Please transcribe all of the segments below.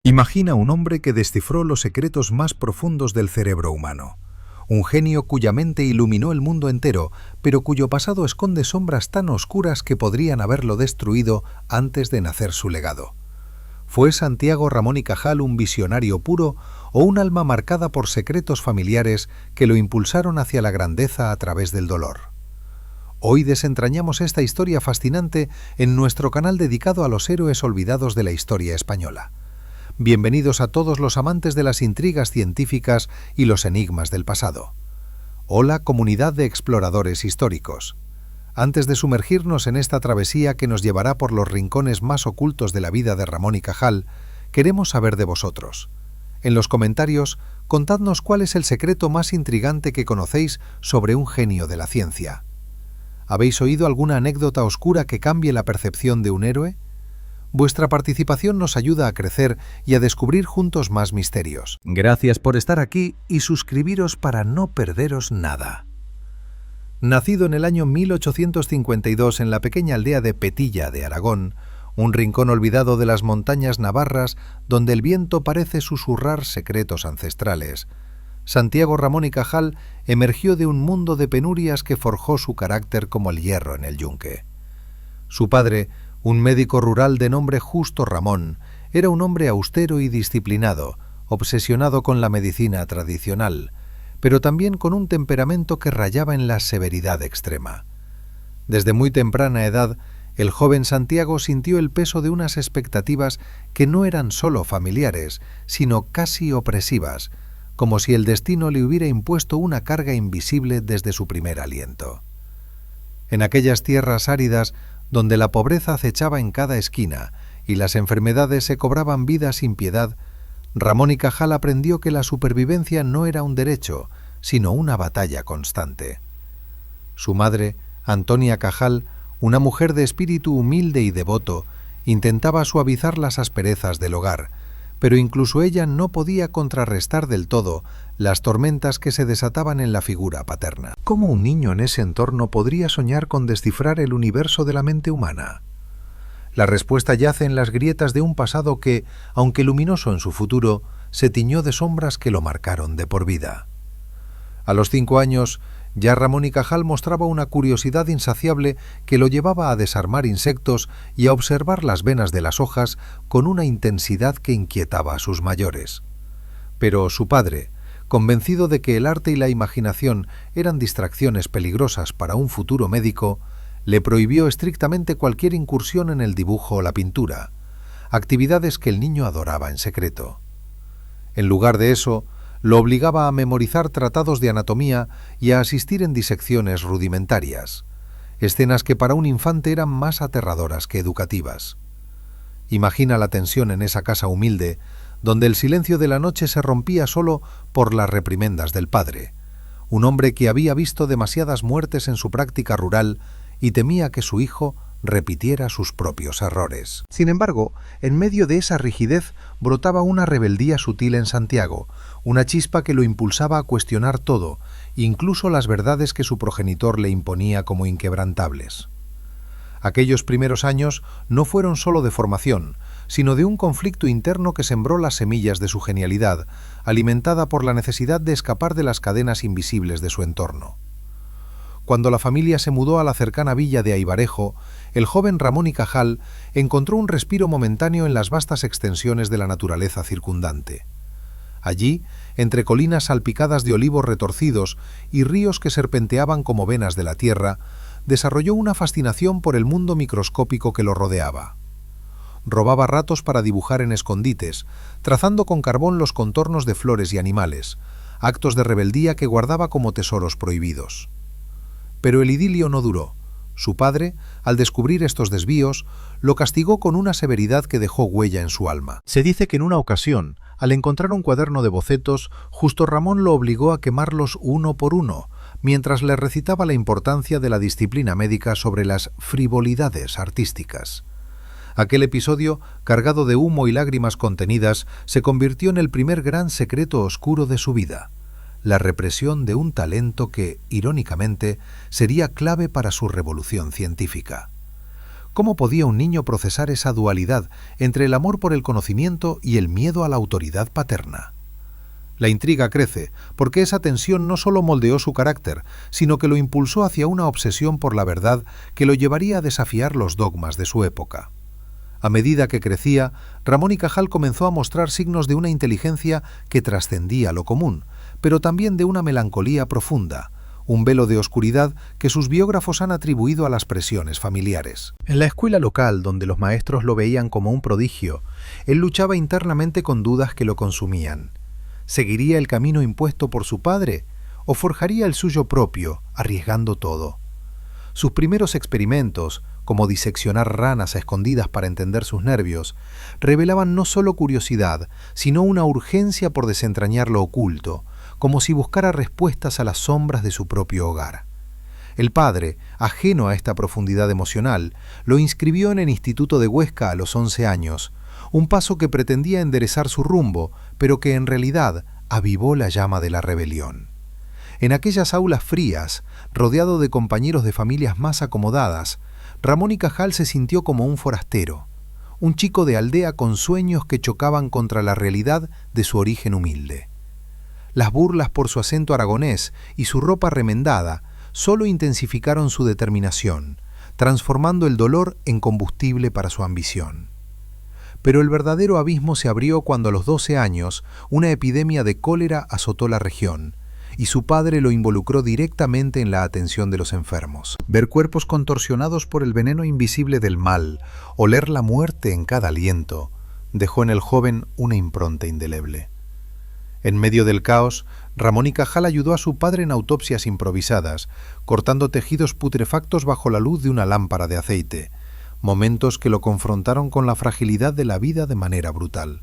Imagina un hombre que descifró los secretos más profundos del cerebro humano. Un genio cuya mente iluminó el mundo entero, pero cuyo pasado esconde sombras tan oscuras que podrían haberlo destruido antes de nacer su legado. ¿Fue Santiago Ramón y Cajal un visionario puro o un alma marcada por secretos familiares que lo impulsaron hacia la grandeza a través del dolor? Hoy desentrañamos esta historia fascinante en nuestro canal dedicado a los héroes olvidados de la historia española. Bienvenidos a todos los amantes de las intrigas científicas y los enigmas del pasado. Hola, comunidad de exploradores históricos. Antes de sumergirnos en esta travesía que nos llevará por los rincones más ocultos de la vida de Ramón y Cajal, queremos saber de vosotros. En los comentarios, contadnos cuál es el secreto más intrigante que conocéis sobre un genio de la ciencia. ¿Habéis oído alguna anécdota oscura que cambie la percepción de un héroe? Vuestra participación nos ayuda a crecer y a descubrir juntos más misterios. Gracias por estar aquí y suscribiros para no perderos nada. Nacido en el año 1852 en la pequeña aldea de Petilla de Aragón, un rincón olvidado de las montañas navarras donde el viento parece susurrar secretos ancestrales, Santiago Ramón y Cajal emergió de un mundo de penurias que forjó su carácter como el hierro en el yunque. Su padre, un médico rural de nombre Justo Ramón, era un hombre austero y disciplinado, obsesionado con la medicina tradicional, pero también con un temperamento que rayaba en la severidad extrema. Desde muy temprana edad, el joven Santiago sintió el peso de unas expectativas que no eran solo familiares, sino casi opresivas, como si el destino le hubiera impuesto una carga invisible desde su primer aliento. En aquellas tierras áridas, donde la pobreza acechaba en cada esquina y las enfermedades se cobraban vida sin piedad, Ramón y Cajal aprendió que la supervivencia no era un derecho, sino una batalla constante. Su madre, Antonia Cajal, una mujer de espíritu humilde y devoto, intentaba suavizar las asperezas del hogar, pero incluso ella no podía contrarrestar del todo las tormentas que se desataban en la figura paterna. ¿Cómo un niño en ese entorno podría soñar con descifrar el universo de la mente humana? La respuesta yace en las grietas de un pasado que, aunque luminoso en su futuro, se tiñó de sombras que lo marcaron de por vida. A los 5 años, ya Ramón y Cajal mostraba una curiosidad insaciable que lo llevaba a desarmar insectos y a observar las venas de las hojas con una intensidad que inquietaba a sus mayores. Pero su padre, convencido de que el arte y la imaginación eran distracciones peligrosas para un futuro médico, le prohibió estrictamente cualquier incursión en el dibujo o la pintura, actividades que el niño adoraba en secreto. En lugar de eso, lo obligaba a memorizar tratados de anatomía y a asistir en disecciones rudimentarias, escenas que para un infante eran más aterradoras que educativas. Imagina la tensión en esa casa humilde, donde el silencio de la noche se rompía solo por las reprimendas del padre, un hombre que había visto demasiadas muertes en su práctica rural y temía que su hijo repitiera sus propios errores. Sin embargo, en medio de esa rigidez brotaba una rebeldía sutil en Santiago, una chispa que lo impulsaba a cuestionar todo, incluso las verdades que su progenitor le imponía como inquebrantables. Aquellos primeros años no fueron solo de formación, sino de un conflicto interno que sembró las semillas de su genialidad, alimentada por la necesidad de escapar de las cadenas invisibles de su entorno. Cuando la familia se mudó a la cercana villa de Aivarejo, el joven Ramón y Cajal encontró un respiro momentáneo en las vastas extensiones de la naturaleza circundante. Allí, entre colinas salpicadas de olivos retorcidos y ríos que serpenteaban como venas de la tierra, desarrolló una fascinación por el mundo microscópico que lo rodeaba. Robaba ratos para dibujar en escondites, trazando con carbón los contornos de flores y animales, actos de rebeldía que guardaba como tesoros prohibidos. Pero el idilio no duró. Su padre, al descubrir estos desvíos, lo castigó con una severidad que dejó huella en su alma. Se dice que en una ocasión, al encontrar un cuaderno de bocetos, Justo Ramón lo obligó a quemarlos uno por uno, mientras le recitaba la importancia de la disciplina médica sobre las frivolidades artísticas. Aquel episodio, cargado de humo y lágrimas contenidas, se convirtió en el primer gran secreto oscuro de su vida: la represión de un talento que, irónicamente, sería clave para su revolución científica. ¿Cómo podía un niño procesar esa dualidad entre el amor por el conocimiento y el miedo a la autoridad paterna? La intriga crece, porque esa tensión no solo moldeó su carácter, sino que lo impulsó hacia una obsesión por la verdad que lo llevaría a desafiar los dogmas de su época. A medida que crecía, Ramón y Cajal comenzó a mostrar signos de una inteligencia que trascendía lo común, pero también de una melancolía profunda, un velo de oscuridad que sus biógrafos han atribuido a las presiones familiares. En la escuela local, donde los maestros lo veían como un prodigio, él luchaba internamente con dudas que lo consumían. ¿Seguiría el camino impuesto por su padre o forjaría el suyo propio, arriesgando todo? Sus primeros experimentos, como diseccionar ranas a escondidas para entender sus nervios, revelaban no solo curiosidad, sino una urgencia por desentrañar lo oculto, como si buscara respuestas a las sombras de su propio hogar. El padre, ajeno a esta profundidad emocional, lo inscribió en el Instituto de Huesca a los 11 años, un paso que pretendía enderezar su rumbo, pero que en realidad avivó la llama de la rebelión. En aquellas aulas frías, rodeado de compañeros de familias más acomodadas, Ramón y Cajal se sintió como un forastero, un chico de aldea con sueños que chocaban contra la realidad de su origen humilde. Las burlas por su acento aragonés y su ropa remendada solo intensificaron su determinación, transformando el dolor en combustible para su ambición. Pero el verdadero abismo se abrió cuando a los 12 años una epidemia de cólera azotó la región, y su padre lo involucró directamente en la atención de los enfermos. Ver cuerpos contorsionados por el veneno invisible del mal, oler la muerte en cada aliento, dejó en el joven una impronta indeleble. En medio del caos, Ramón y Cajal ayudó a su padre en autopsias improvisadas, cortando tejidos putrefactos bajo la luz de una lámpara de aceite, momentos que lo confrontaron con la fragilidad de la vida de manera brutal.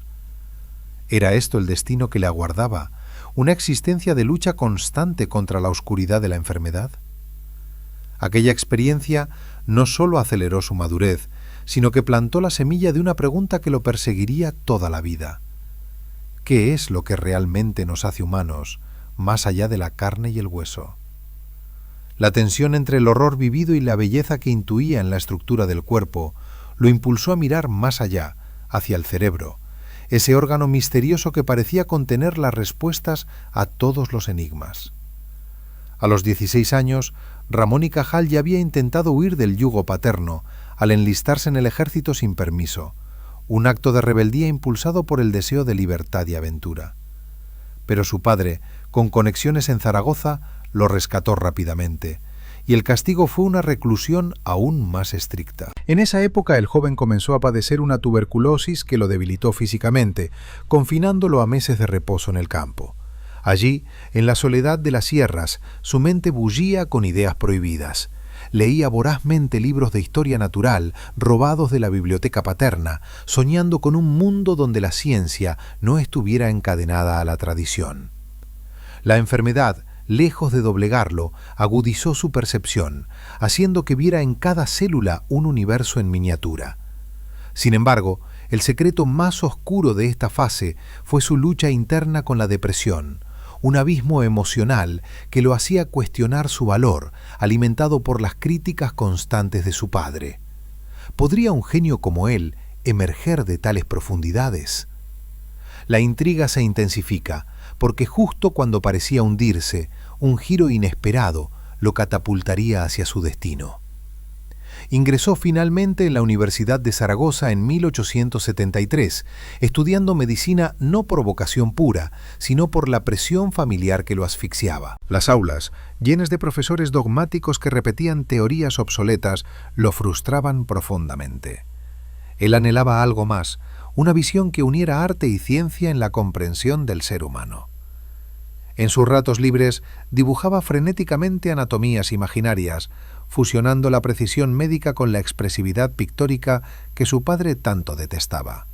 ¿Era esto el destino que le aguardaba? ¿Una existencia de lucha constante contra la oscuridad de la enfermedad? Aquella experiencia no solo aceleró su madurez, sino que plantó la semilla de una pregunta que lo perseguiría toda la vida. ¿Qué es lo que realmente nos hace humanos, más allá de la carne y el hueso? La tensión entre el horror vivido y la belleza que intuía en la estructura del cuerpo lo impulsó a mirar más allá, hacia el cerebro, ese órgano misterioso que parecía contener las respuestas a todos los enigmas. A los 16 años, Ramón y Cajal ya había intentado huir del yugo paterno al enlistarse en el ejército sin permiso, un acto de rebeldía impulsado por el deseo de libertad y aventura. Pero su padre, con conexiones en Zaragoza, lo rescató rápidamente, y el castigo fue una reclusión aún más estricta. En esa época el joven comenzó a padecer una tuberculosis que lo debilitó físicamente, confinándolo a meses de reposo en el campo. Allí, en la soledad de las sierras, su mente bullía con ideas prohibidas. Leía vorazmente libros de historia natural, robados de la biblioteca paterna, soñando con un mundo donde la ciencia no estuviera encadenada a la tradición. La enfermedad, lejos de doblegarlo, agudizó su percepción, haciendo que viera en cada célula un universo en miniatura. Sin embargo, el secreto más oscuro de esta fase fue su lucha interna con la depresión, un abismo emocional que lo hacía cuestionar su valor, alimentado por las críticas constantes de su padre. ¿Podría un genio como él emerger de tales profundidades? La intriga se intensifica, porque justo cuando parecía hundirse, un giro inesperado lo catapultaría hacia su destino. Ingresó finalmente en la Universidad de Zaragoza en 1873, estudiando medicina no por vocación pura, sino por la presión familiar que lo asfixiaba. Las aulas, llenas de profesores dogmáticos que repetían teorías obsoletas, lo frustraban profundamente. Él anhelaba algo más, una visión que uniera arte y ciencia en la comprensión del ser humano. En sus ratos libres dibujaba frenéticamente anatomías imaginarias, fusionando la precisión médica con la expresividad pictórica que su padre tanto detestaba.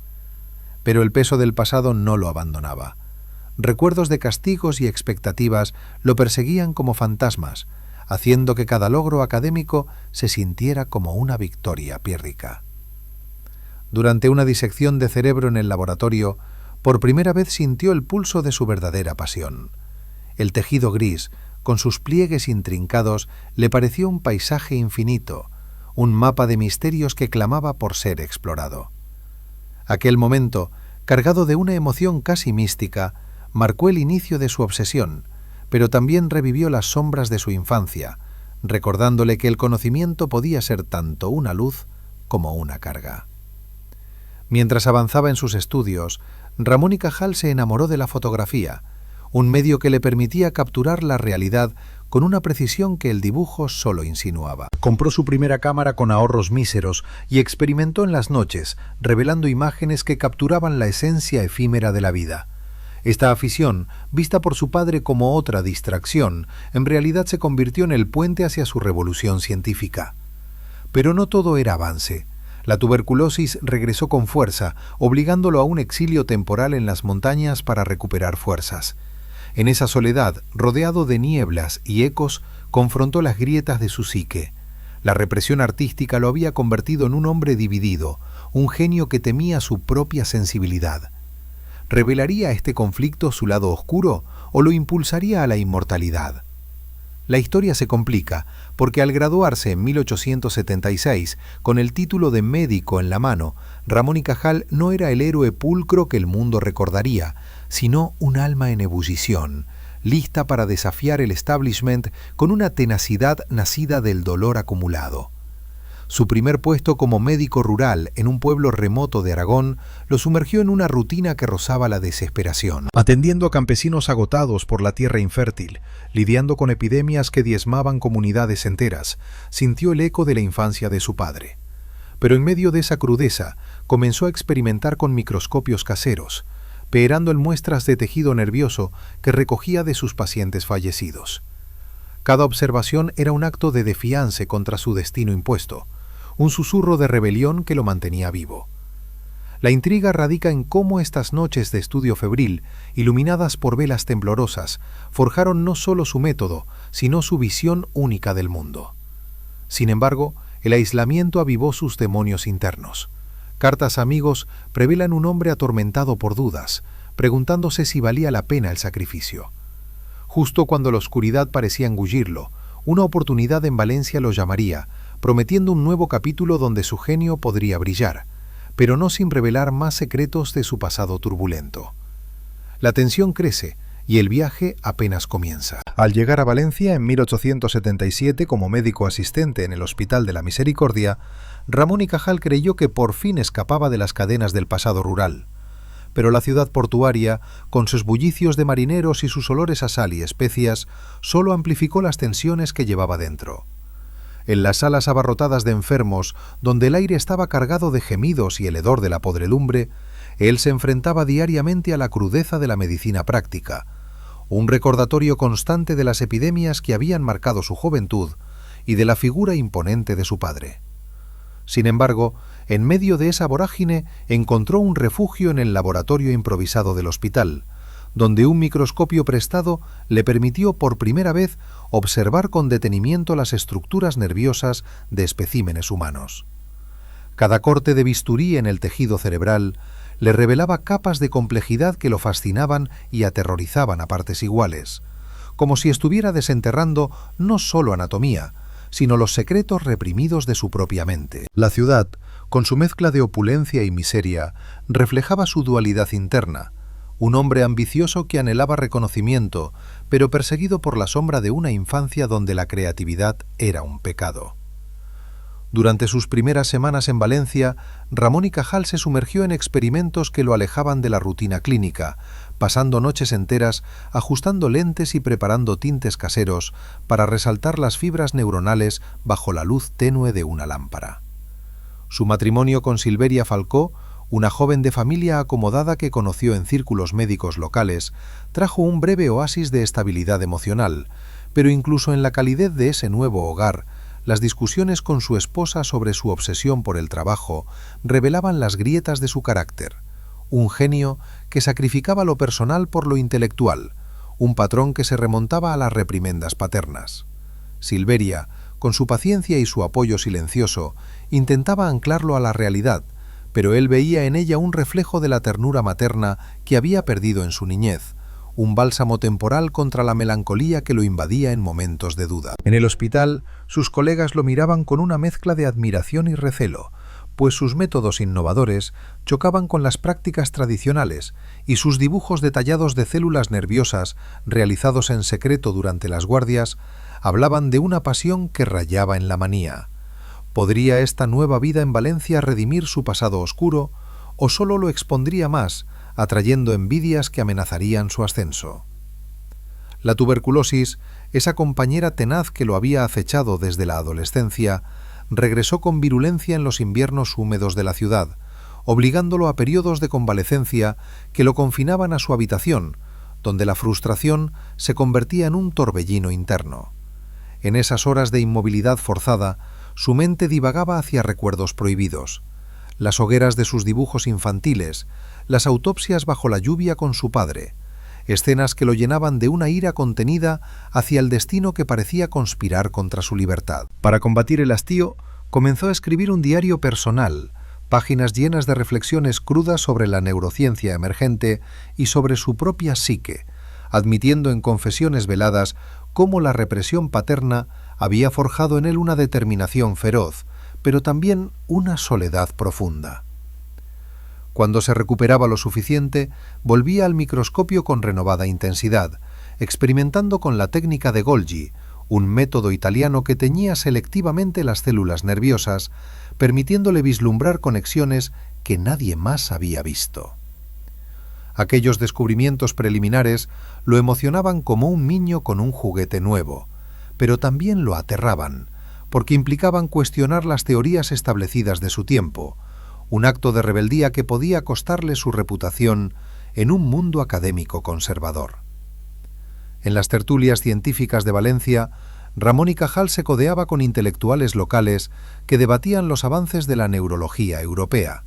Pero el peso del pasado no lo abandonaba. Recuerdos de castigos y expectativas lo perseguían como fantasmas, haciendo que cada logro académico se sintiera como una victoria pírrica. Durante una disección de cerebro en el laboratorio, por primera vez sintió el pulso de su verdadera pasión. El tejido gris, con sus pliegues intrincados, le pareció un paisaje infinito, un mapa de misterios que clamaba por ser explorado. Aquel momento, cargado de una emoción casi mística, marcó el inicio de su obsesión, pero también revivió las sombras de su infancia, recordándole que el conocimiento podía ser tanto una luz como una carga. Mientras avanzaba en sus estudios, Ramón y Cajal se enamoró de la fotografía, un medio que le permitía capturar la realidad con una precisión que el dibujo solo insinuaba. Compró su primera cámara con ahorros míseros y experimentó en las noches, revelando imágenes que capturaban la esencia efímera de la vida. Esta afición, vista por su padre como otra distracción, en realidad se convirtió en el puente hacia su revolución científica. Pero no todo era avance. La tuberculosis regresó con fuerza, obligándolo a un exilio temporal en las montañas para recuperar fuerzas. En esa soledad, rodeado de nieblas y ecos, confrontó las grietas de su psique. La represión artística lo había convertido en un hombre dividido, un genio que temía su propia sensibilidad. ¿Revelaría este conflicto su lado oscuro o lo impulsaría a la inmortalidad? La historia se complica, porque al graduarse en 1876, con el título de médico en la mano, Ramón y Cajal no era el héroe pulcro que el mundo recordaría, sino un alma en ebullición, lista para desafiar el establishment con una tenacidad nacida del dolor acumulado. Su primer puesto como médico rural en un pueblo remoto de Aragón lo sumergió en una rutina que rozaba la desesperación. Atendiendo a campesinos agotados por la tierra infértil, lidiando con epidemias que diezmaban comunidades enteras, sintió el eco de la infancia de su padre. Pero en medio de esa crudeza, comenzó a experimentar con microscopios caseros, peerando en muestras de tejido nervioso que recogía de sus pacientes fallecidos. Cada observación era un acto de defiance contra su destino impuesto, un susurro de rebelión que lo mantenía vivo. La intriga radica en cómo estas noches de estudio febril, iluminadas por velas temblorosas, forjaron no solo su método, sino su visión única del mundo. Sin embargo, el aislamiento avivó sus demonios internos. Cartas a amigos revelan un hombre atormentado por dudas, preguntándose si valía la pena el sacrificio. Justo cuando la oscuridad parecía engullirlo, una oportunidad en Valencia lo llamaría, prometiendo un nuevo capítulo donde su genio podría brillar, pero no sin revelar más secretos de su pasado turbulento. La tensión crece y el viaje apenas comienza. Al llegar a Valencia en 1877 como médico asistente en el Hospital de la Misericordia, Ramón y Cajal creyó que por fin escapaba de las cadenas del pasado rural. Pero la ciudad portuaria, con sus bullicios de marineros y sus olores a sal y especias, solo amplificó las tensiones que llevaba dentro. En las salas abarrotadas de enfermos, donde el aire estaba cargado de gemidos y el hedor de la podredumbre, él se enfrentaba diariamente a la crudeza de la medicina práctica, un recordatorio constante de las epidemias que habían marcado su juventud y de la figura imponente de su padre. Sin embargo, en medio de esa vorágine encontró un refugio en el laboratorio improvisado del hospital, donde un microscopio prestado le permitió por primera vez observar con detenimiento las estructuras nerviosas de especímenes humanos. Cada corte de bisturí en el tejido cerebral le revelaba capas de complejidad que lo fascinaban y aterrorizaban a partes iguales, como si estuviera desenterrando no solo anatomía, sino los secretos reprimidos de su propia mente. La ciudad, con su mezcla de opulencia y miseria, reflejaba su dualidad interna, un hombre ambicioso que anhelaba reconocimiento, pero perseguido por la sombra de una infancia donde la creatividad era un pecado. Durante sus primeras semanas en Valencia, Ramón y Cajal se sumergió en experimentos que lo alejaban de la rutina clínica, pasando noches enteras ajustando lentes y preparando tintes caseros para resaltar las fibras neuronales bajo la luz tenue de una lámpara. Su matrimonio con Silveria Falcó, una joven de familia acomodada que conoció en círculos médicos locales, trajo un breve oasis de estabilidad emocional, pero incluso en la calidez de ese nuevo hogar, las discusiones con su esposa sobre su obsesión por el trabajo revelaban las grietas de su carácter. Un genio que sacrificaba lo personal por lo intelectual, un patrón que se remontaba a las reprimendas paternas. Silveria, con su paciencia y su apoyo silencioso, intentaba anclarlo a la realidad, pero él veía en ella un reflejo de la ternura materna que había perdido en su niñez, un bálsamo temporal contra la melancolía que lo invadía en momentos de duda. En el hospital, sus colegas lo miraban con una mezcla de admiración y recelo, pues sus métodos innovadores chocaban con las prácticas tradicionales y sus dibujos detallados de células nerviosas, realizados en secreto durante las guardias, hablaban de una pasión que rayaba en la manía. ¿Podría esta nueva vida en Valencia redimir su pasado oscuro, o solo lo expondría más, atrayendo envidias que amenazarían su ascenso? La tuberculosis, esa compañera tenaz que lo había acechado desde la adolescencia, regresó con virulencia en los inviernos húmedos de la ciudad, obligándolo a periodos de convalecencia que lo confinaban a su habitación, donde la frustración se convertía en un torbellino interno. En esas horas de inmovilidad forzada, su mente divagaba hacia recuerdos prohibidos, las hogueras de sus dibujos infantiles, las autopsias bajo la lluvia con su padre, escenas que lo llenaban de una ira contenida hacia el destino que parecía conspirar contra su libertad. Para combatir el hastío, comenzó a escribir un diario personal, páginas llenas de reflexiones crudas sobre la neurociencia emergente y sobre su propia psique, admitiendo en confesiones veladas cómo la represión paterna había forjado en él una determinación feroz, pero también una soledad profunda. Cuando se recuperaba lo suficiente, volvía al microscopio con renovada intensidad, experimentando con la técnica de Golgi, un método italiano que teñía selectivamente las células nerviosas, permitiéndole vislumbrar conexiones que nadie más había visto. Aquellos descubrimientos preliminares lo emocionaban como un niño con un juguete nuevo, pero también lo aterraban, porque implicaban cuestionar las teorías establecidas de su tiempo, un acto de rebeldía que podía costarle su reputación en un mundo académico conservador. En las tertulias científicas de Valencia, Ramón y Cajal se codeaba con intelectuales locales que debatían los avances de la neurología europea,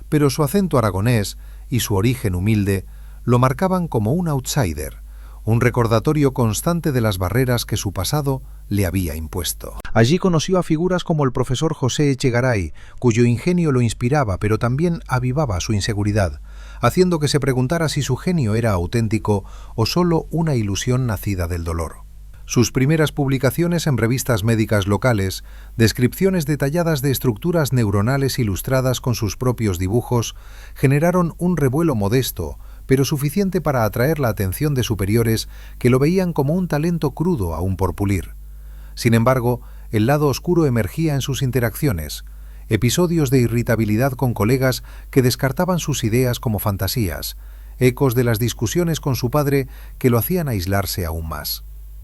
pero su acento aragonés y su origen humilde lo marcaban como un outsider, un recordatorio constante de las barreras que su pasado le había impuesto. Allí conoció a figuras como el profesor José Echegaray, cuyo ingenio lo inspiraba, pero también avivaba su inseguridad, haciendo que se preguntara si su genio era auténtico o solo una ilusión nacida del dolor. Sus primeras publicaciones en revistas médicas locales, descripciones detalladas de estructuras neuronales ilustradas con sus propios dibujos, generaron un revuelo modesto, pero suficiente para atraer la atención de superiores que lo veían como un talento crudo aún por pulir. Sin embargo, el lado oscuro emergía en sus interacciones, episodios de irritabilidad con colegas que descartaban sus ideas como fantasías, ecos de las discusiones con su padre que lo hacían aislarse aún más.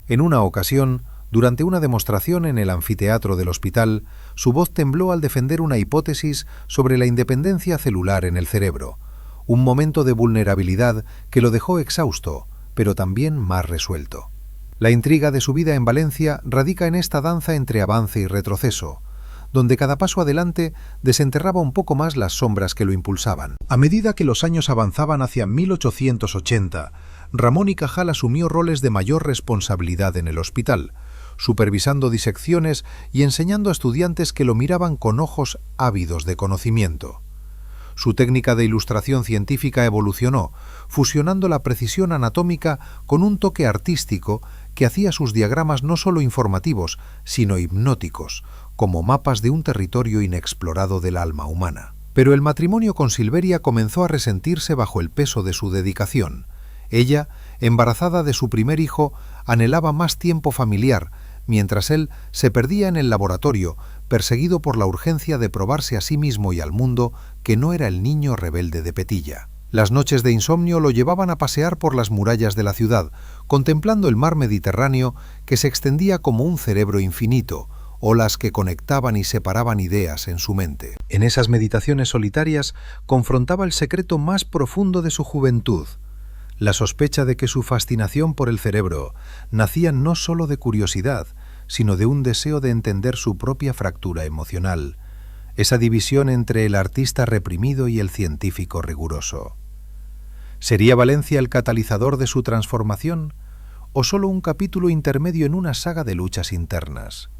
En una ocasión, durante una demostración en el anfiteatro del hospital, su voz tembló al defender una hipótesis sobre la independencia celular en el cerebro, un momento de vulnerabilidad que lo dejó exhausto, pero también más resuelto. La intriga de su vida en Valencia radica en esta danza entre avance y retroceso, donde cada paso adelante desenterraba un poco más las sombras que lo impulsaban. A medida que los años avanzaban hacia 1880, Ramón y Cajal asumió roles de mayor responsabilidad en el hospital, supervisando disecciones y enseñando a estudiantes que lo miraban con ojos ávidos de conocimiento. Su técnica de ilustración científica evolucionó, fusionando la precisión anatómica con un toque artístico que hacía sus diagramas no solo informativos, sino hipnóticos, como mapas de un territorio inexplorado del alma humana. Pero el matrimonio con Silveria comenzó a resentirse bajo el peso de su dedicación. Ella, embarazada de su primer hijo, anhelaba más tiempo familiar, mientras él se perdía en el laboratorio, perseguido por la urgencia de probarse a sí mismo y al mundo que no era el niño rebelde de Petilla. Las noches de insomnio lo llevaban a pasear por las murallas de la ciudad, contemplando el mar Mediterráneo que se extendía como un cerebro infinito, olas que conectaban y separaban ideas en su mente. En esas meditaciones solitarias confrontaba el secreto más profundo de su juventud, la sospecha de que su fascinación por el cerebro nacía no solo de curiosidad, sino de un deseo de entender su propia fractura emocional, esa división entre el artista reprimido y el científico riguroso. ¿Sería Valencia el catalizador de su transformación o solo un capítulo intermedio en una saga de luchas internas?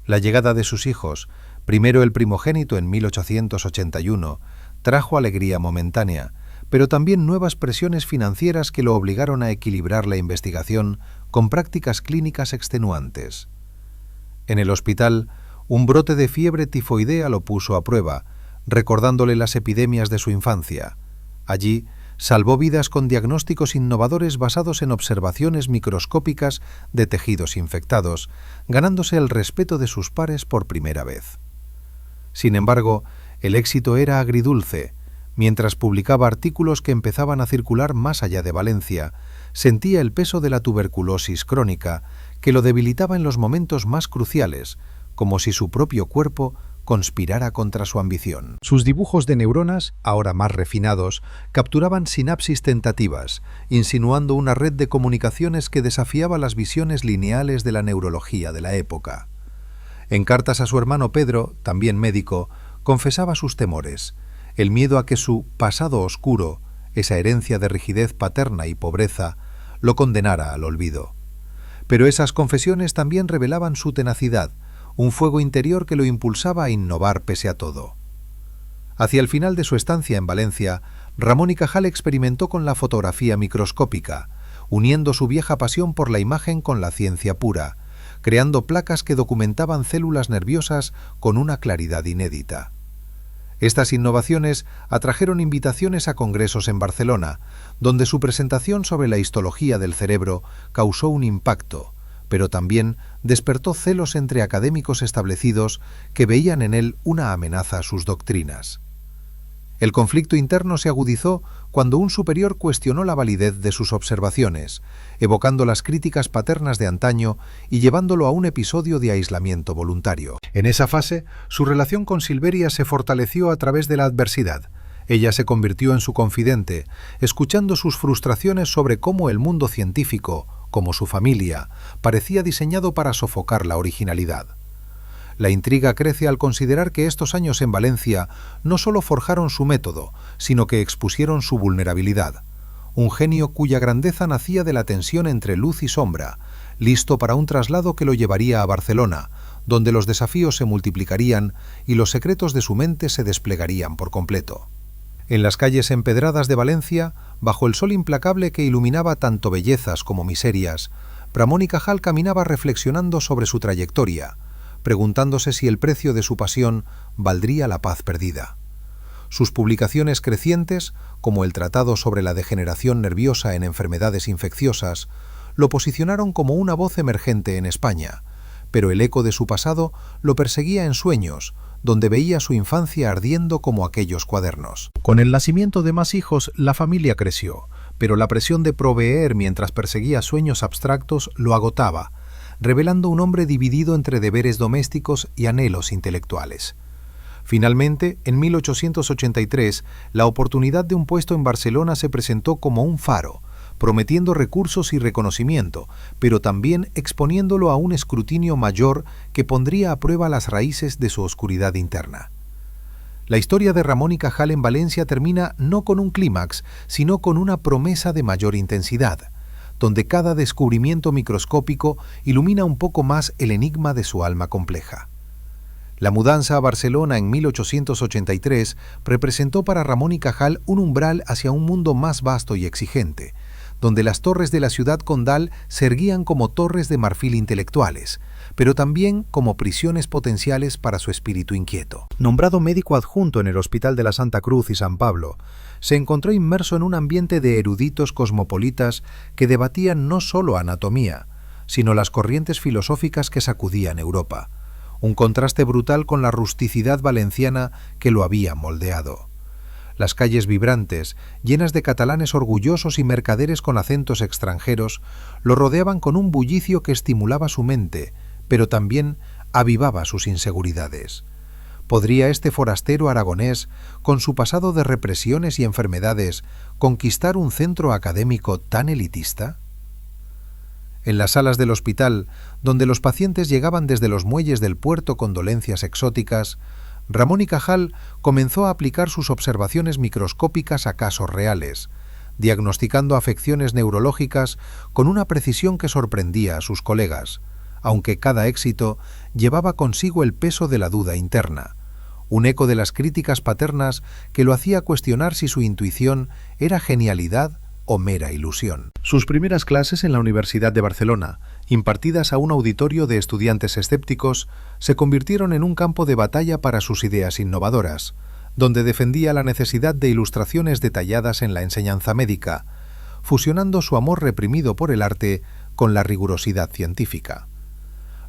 La llegada de sus hijos, primero el primogénito en 1881, trajo alegría momentánea, pero también nuevas presiones financieras que lo obligaron a equilibrar la investigación con prácticas clínicas extenuantes. En el hospital, un brote de fiebre tifoidea lo puso a prueba, recordándole las epidemias de su infancia. Allí, salvó vidas con diagnósticos innovadores basados en observaciones microscópicas de tejidos infectados, ganándose el respeto de sus pares por primera vez. Sin embargo, el éxito era agridulce. Mientras publicaba artículos que empezaban a circular más allá de Valencia, sentía el peso de la tuberculosis crónica que lo debilitaba en los momentos más cruciales, como si su propio cuerpo conspirara contra su ambición. Sus dibujos de neuronas, ahora más refinados, capturaban sinapsis tentativas, insinuando una red de comunicaciones que desafiaba las visiones lineales de la neurología de la época. En cartas a su hermano Pedro, también médico, confesaba sus temores, el miedo a que su pasado oscuro, esa herencia de rigidez paterna y pobreza, lo condenara al olvido. Pero esas confesiones también revelaban su tenacidad, un fuego interior que lo impulsaba a innovar pese a todo. Hacia el final de su estancia en Valencia, Ramón y Cajal experimentó con la fotografía microscópica, uniendo su vieja pasión por la imagen con la ciencia pura, creando placas que documentaban células nerviosas con una claridad inédita. Estas innovaciones atrajeron invitaciones a congresos en Barcelona, donde su presentación sobre la histología del cerebro causó un impacto, pero también despertó celos entre académicos establecidos que veían en él una amenaza a sus doctrinas. El conflicto interno se agudizó cuando un superior cuestionó la validez de sus observaciones, evocando las críticas paternas de antaño y llevándolo a un episodio de aislamiento voluntario. En esa fase, su relación con Silveria se fortaleció a través de la adversidad. Ella se convirtió en su confidente, escuchando sus frustraciones sobre cómo el mundo científico, como su familia, parecía diseñado para sofocar la originalidad. La intriga crece al considerar que estos años en Valencia no solo forjaron su método, sino que expusieron su vulnerabilidad. Un genio cuya grandeza nacía de la tensión entre luz y sombra, listo para un traslado que lo llevaría a Barcelona, donde los desafíos se multiplicarían y los secretos de su mente se desplegarían por completo. En las calles empedradas de Valencia, bajo el sol implacable que iluminaba tanto bellezas como miserias, Ramón y Cajal caminaba reflexionando sobre su trayectoria, preguntándose si el precio de su pasión valdría la paz perdida. Sus publicaciones crecientes, como el Tratado sobre la degeneración nerviosa en enfermedades infecciosas, lo posicionaron como una voz emergente en España, pero el eco de su pasado lo perseguía en sueños, donde veía su infancia ardiendo como aquellos cuadernos. Con el nacimiento de más hijos, la familia creció, pero la presión de proveer mientras perseguía sueños abstractos lo agotaba, revelando un hombre dividido entre deberes domésticos y anhelos intelectuales. Finalmente, en 1883, la oportunidad de un puesto en Barcelona se presentó como un faro, prometiendo recursos y reconocimiento, pero también exponiéndolo a un escrutinio mayor que pondría a prueba las raíces de su oscuridad interna. La historia de Ramón y Cajal en Valencia termina no con un clímax, sino con una promesa de mayor intensidad, donde cada descubrimiento microscópico ilumina un poco más el enigma de su alma compleja. La mudanza a Barcelona en 1883 representó para Ramón y Cajal un umbral hacia un mundo más vasto y exigente, donde las torres de la ciudad condal se erguían como torres de marfil intelectuales, pero también como prisiones potenciales para su espíritu inquieto. Nombrado médico adjunto en el Hospital de la Santa Cruz y San Pablo, se encontró inmerso en un ambiente de eruditos cosmopolitas que debatían no solo anatomía, sino las corrientes filosóficas que sacudían Europa, un contraste brutal con la rusticidad valenciana que lo había moldeado. Las calles vibrantes, llenas de catalanes orgullosos y mercaderes con acentos extranjeros, lo rodeaban con un bullicio que estimulaba su mente, pero también avivaba sus inseguridades. ¿Podría este forastero aragonés, con su pasado de represiones y enfermedades, conquistar un centro académico tan elitista? En las salas del hospital, donde los pacientes llegaban desde los muelles del puerto con dolencias exóticas, Ramón y Cajal comenzó a aplicar sus observaciones microscópicas a casos reales, diagnosticando afecciones neurológicas con una precisión que sorprendía a sus colegas, aunque cada éxito llevaba consigo el peso de la duda interna, un eco de las críticas paternas que lo hacía cuestionar si su intuición era genialidad o mera ilusión. Sus primeras clases en la Universidad de Barcelona, impartidas a un auditorio de estudiantes escépticos, se convirtieron en un campo de batalla para sus ideas innovadoras, donde defendía la necesidad de ilustraciones detalladas en la enseñanza médica, fusionando su amor reprimido por el arte con la rigurosidad científica.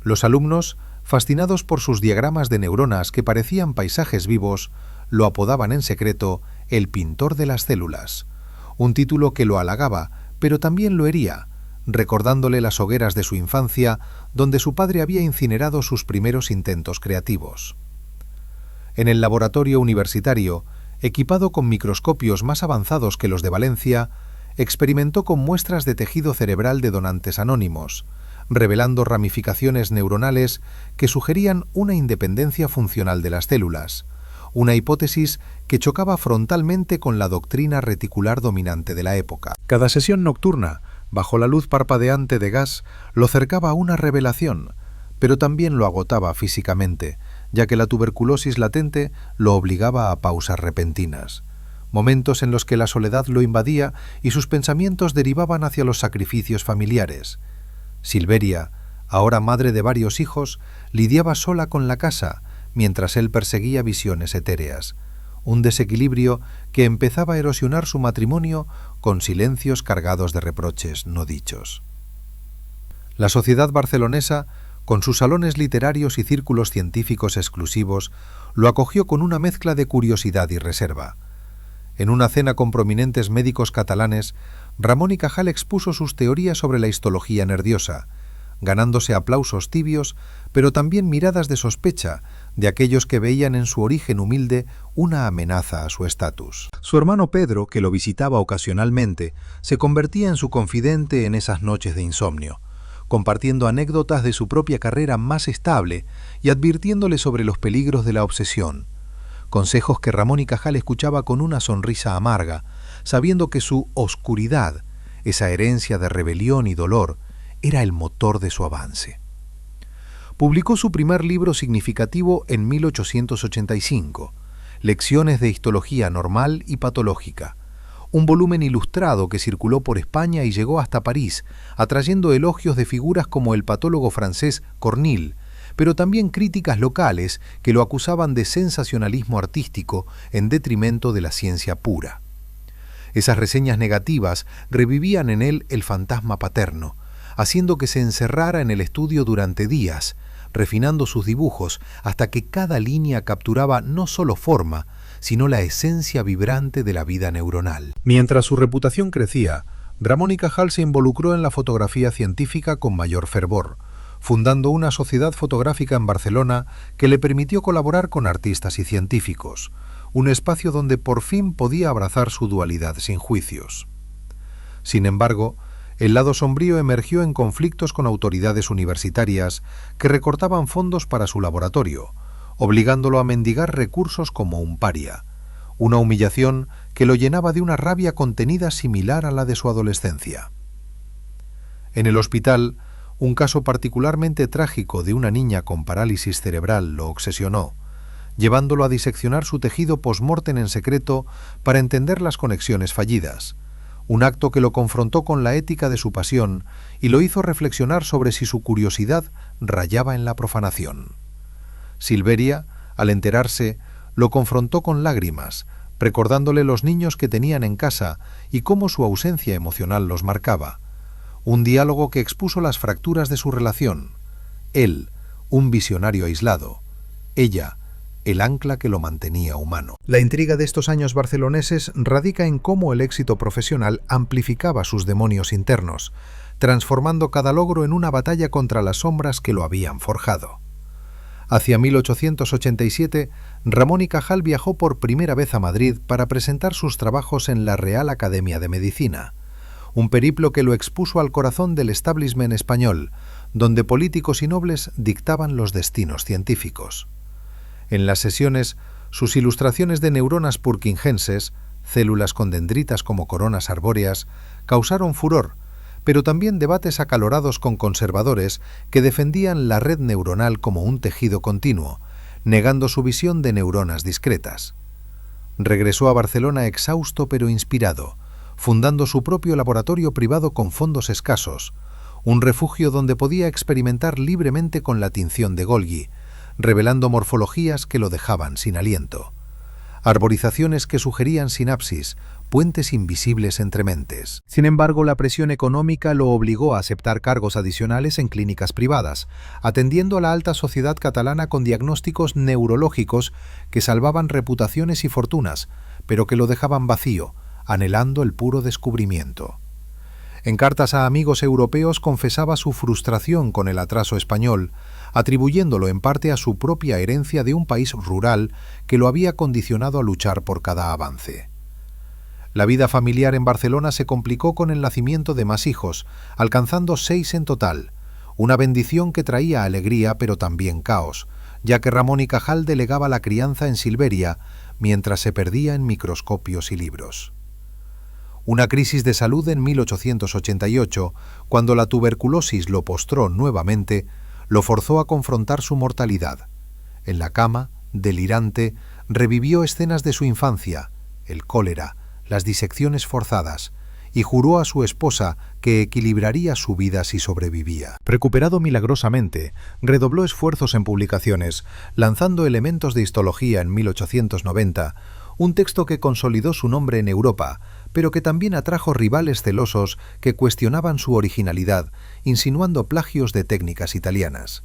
Los alumnos, fascinados por sus diagramas de neuronas que parecían paisajes vivos, lo apodaban en secreto el pintor de las células, un título que lo halagaba, pero también lo hería, recordándole las hogueras de su infancia, donde su padre había incinerado sus primeros intentos creativos. En el laboratorio universitario, equipado con microscopios más avanzados que los de Valencia, experimentó con muestras de tejido cerebral de donantes anónimos, revelando ramificaciones neuronales que sugerían una independencia funcional de las células, una hipótesis que chocaba frontalmente con la doctrina reticular dominante de la época. Cada sesión nocturna, bajo la luz parpadeante de gas, lo cercaba a una revelación, pero también lo agotaba físicamente, ya que la tuberculosis latente lo obligaba a pausas repentinas, momentos en los que la soledad lo invadía y sus pensamientos derivaban hacia los sacrificios familiares. Silveria, ahora madre de varios hijos, lidiaba sola con la casa, mientras él perseguía visiones etéreas, un desequilibrio que empezaba a erosionar su matrimonio con silencios cargados de reproches no dichos. La sociedad barcelonesa, con sus salones literarios y círculos científicos exclusivos, lo acogió con una mezcla de curiosidad y reserva. En una cena con prominentes médicos catalanes, Ramón y Cajal expuso sus teorías sobre la histología nerviosa, ganándose aplausos tibios, pero también miradas de sospecha de aquellos que veían en su origen humilde una amenaza a su estatus. Su hermano Pedro, que lo visitaba ocasionalmente, se convertía en su confidente en esas noches de insomnio, compartiendo anécdotas de su propia carrera más estable y advirtiéndole sobre los peligros de la obsesión, consejos que Ramón y Cajal escuchaba con una sonrisa amarga, sabiendo que su oscuridad, esa herencia de rebelión y dolor, era el motor de su avance. Publicó su primer libro significativo en 1885, Lecciones de Histología Normal y Patológica, un volumen ilustrado que circuló por España y llegó hasta París, atrayendo elogios de figuras como el patólogo francés Cornille, pero también críticas locales que lo acusaban de sensacionalismo artístico en detrimento de la ciencia pura. Esas reseñas negativas revivían en él el fantasma paterno, haciendo que se encerrara en el estudio durante días, refinando sus dibujos hasta que cada línea capturaba no solo forma, sino la esencia vibrante de la vida neuronal. Mientras su reputación crecía, Ramón y Cajal se involucró en la fotografía científica con mayor fervor, fundando una sociedad fotográfica en Barcelona que le permitió colaborar con artistas y científicos, un espacio donde por fin podía abrazar su dualidad sin juicios. Sin embargo, el lado sombrío emergió en conflictos con autoridades universitarias que recortaban fondos para su laboratorio, obligándolo a mendigar recursos como un paria, una humillación que lo llenaba de una rabia contenida similar a la de su adolescencia. En el hospital, un caso particularmente trágico de una niña con parálisis cerebral lo obsesionó, llevándolo a diseccionar su tejido post-mortem en secreto para entender las conexiones fallidas, un acto que lo confrontó con la ética de su pasión y lo hizo reflexionar sobre si su curiosidad rayaba en la profanación. Silveria, al enterarse, lo confrontó con lágrimas, recordándole los niños que tenían en casa y cómo su ausencia emocional los marcaba. Un diálogo que expuso las fracturas de su relación. Él, un visionario aislado. Ella, el ancla que lo mantenía humano. La intriga de estos años barceloneses radica en cómo el éxito profesional amplificaba sus demonios internos, transformando cada logro en una batalla contra las sombras que lo habían forjado. Hacia 1887, Ramón y Cajal viajó por primera vez a Madrid para presentar sus trabajos en la Real Academia de Medicina, un periplo que lo expuso al corazón del establishment español, donde políticos y nobles dictaban los destinos científicos. En las sesiones, sus ilustraciones de neuronas purkinjenses, células con dendritas como coronas arbóreas, causaron furor, pero también debates acalorados con conservadores que defendían la red neuronal como un tejido continuo, negando su visión de neuronas discretas. Regresó a Barcelona exhausto pero inspirado, fundando su propio laboratorio privado con fondos escasos, un refugio donde podía experimentar libremente con la tinción de Golgi, revelando morfologías que lo dejaban sin aliento. Arborizaciones que sugerían sinapsis, puentes invisibles entre mentes. Sin embargo, la presión económica lo obligó a aceptar cargos adicionales en clínicas privadas, atendiendo a la alta sociedad catalana con diagnósticos neurológicos que salvaban reputaciones y fortunas, pero que lo dejaban vacío, anhelando el puro descubrimiento. En cartas a amigos europeos confesaba su frustración con el atraso español, atribuyéndolo en parte a su propia herencia de un país rural que lo había condicionado a luchar por cada avance. La vida familiar en Barcelona se complicó con el nacimiento de más hijos, alcanzando 6 en total, una bendición que traía alegría pero también caos, ya que Ramón y Cajal delegaba la crianza en Silveria, mientras se perdía en microscopios y libros. Una crisis de salud en 1888, cuando la tuberculosis lo postró nuevamente, lo forzó a confrontar su mortalidad. En la cama, delirante, revivió escenas de su infancia, el cólera, las disecciones forzadas, y juró a su esposa que equilibraría su vida si sobrevivía. Recuperado milagrosamente, redobló esfuerzos en publicaciones, lanzando Elementos de histología en 1890, un texto que consolidó su nombre en Europa, pero que también atrajo rivales celosos que cuestionaban su originalidad, insinuando plagios de técnicas italianas.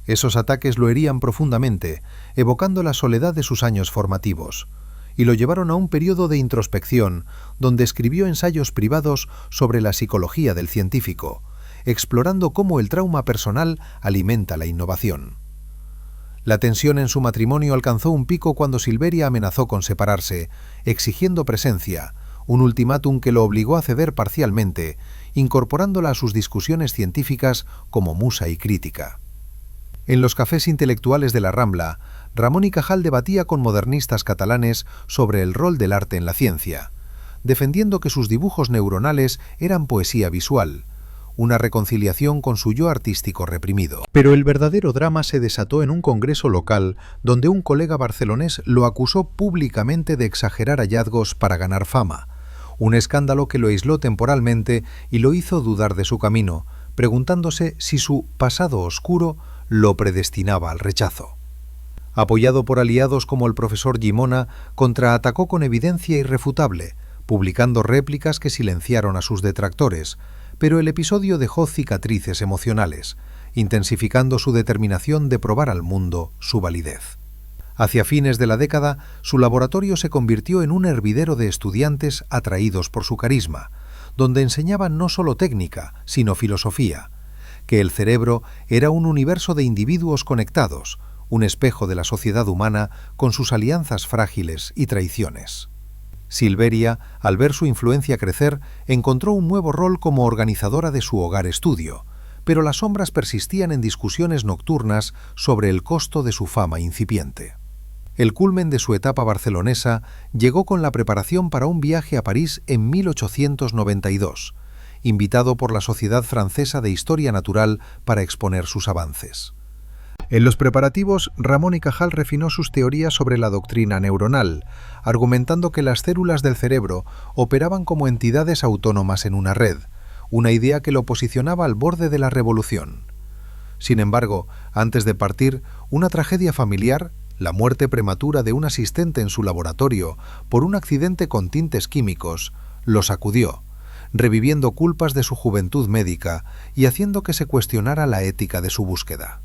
Esos ataques lo herían profundamente, evocando la soledad de sus años formativos, y lo llevaron a un periodo de introspección, donde escribió ensayos privados sobre la psicología del científico, explorando cómo el trauma personal alimenta la innovación. La tensión en su matrimonio alcanzó un pico cuando Silveria amenazó con separarse, exigiendo presencia, un ultimátum que lo obligó a ceder parcialmente, incorporándola a sus discusiones científicas como musa y crítica. En los cafés intelectuales de la Rambla, Ramón y Cajal debatía con modernistas catalanes sobre el rol del arte en la ciencia, defendiendo que sus dibujos neuronales eran poesía visual, una reconciliación con su yo artístico reprimido. Pero el verdadero drama se desató en un congreso local donde un colega barcelonés lo acusó públicamente de exagerar hallazgos para ganar fama, un escándalo que lo aisló temporalmente y lo hizo dudar de su camino, preguntándose si su pasado oscuro lo predestinaba al rechazo. Apoyado por aliados como el profesor Llimona, contraatacó con evidencia irrefutable, publicando réplicas que silenciaron a sus detractores, pero el episodio dejó cicatrices emocionales, intensificando su determinación de probar al mundo su validez. Hacia fines de la década, su laboratorio se convirtió en un hervidero de estudiantes atraídos por su carisma, donde enseñaban no solo técnica, sino filosofía, que el cerebro era un universo de individuos conectados, un espejo de la sociedad humana con sus alianzas frágiles y traiciones. Silveria, al ver su influencia crecer, encontró un nuevo rol como organizadora de su hogar-estudio, pero las sombras persistían en discusiones nocturnas sobre el costo de su fama incipiente. El culmen de su etapa barcelonesa llegó con la preparación para un viaje a París en 1892, invitado por la Sociedad Francesa de Historia Natural para exponer sus avances. En los preparativos, Ramón y Cajal refinó sus teorías sobre la doctrina neuronal, argumentando que las células del cerebro operaban como entidades autónomas en una red, una idea que lo posicionaba al borde de la revolución. Sin embargo, antes de partir, una tragedia familiar, la muerte prematura de un asistente en su laboratorio por un accidente con tintes químicos, lo sacudió, reviviendo culpas de su juventud médica y haciendo que se cuestionara la ética de su búsqueda.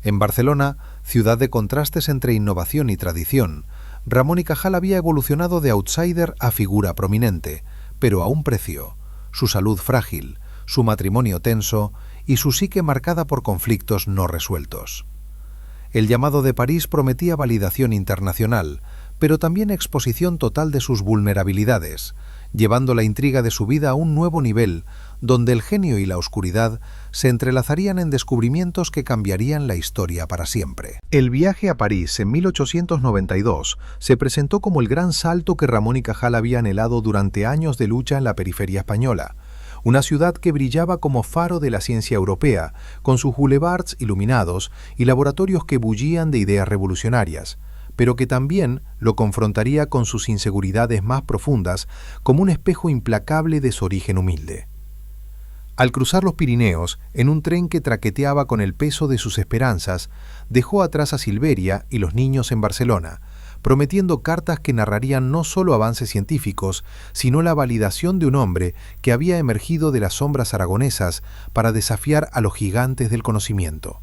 En Barcelona, ciudad de contrastes entre innovación y tradición, Ramón y Cajal había evolucionado de outsider a figura prominente, pero a un precio: su salud frágil, su matrimonio tenso y su psique marcada por conflictos no resueltos. El llamado de París prometía validación internacional, pero también exposición total de sus vulnerabilidades, llevando la intriga de su vida a un nuevo nivel, donde el genio y la oscuridad se entrelazarían en descubrimientos que cambiarían la historia para siempre. El viaje a París en 1892 se presentó como el gran salto que Ramón y Cajal había anhelado durante años de lucha en la periferia española, una ciudad que brillaba como faro de la ciencia europea, con sus boulevards iluminados y laboratorios que bullían de ideas revolucionarias, pero que también lo confrontaría con sus inseguridades más profundas como un espejo implacable de su origen humilde. Al cruzar los Pirineos, en un tren que traqueteaba con el peso de sus esperanzas, dejó atrás a Silveria y los niños en Barcelona, prometiendo cartas que narrarían no solo avances científicos, sino la validación de un hombre que había emergido de las sombras aragonesas para desafiar a los gigantes del conocimiento.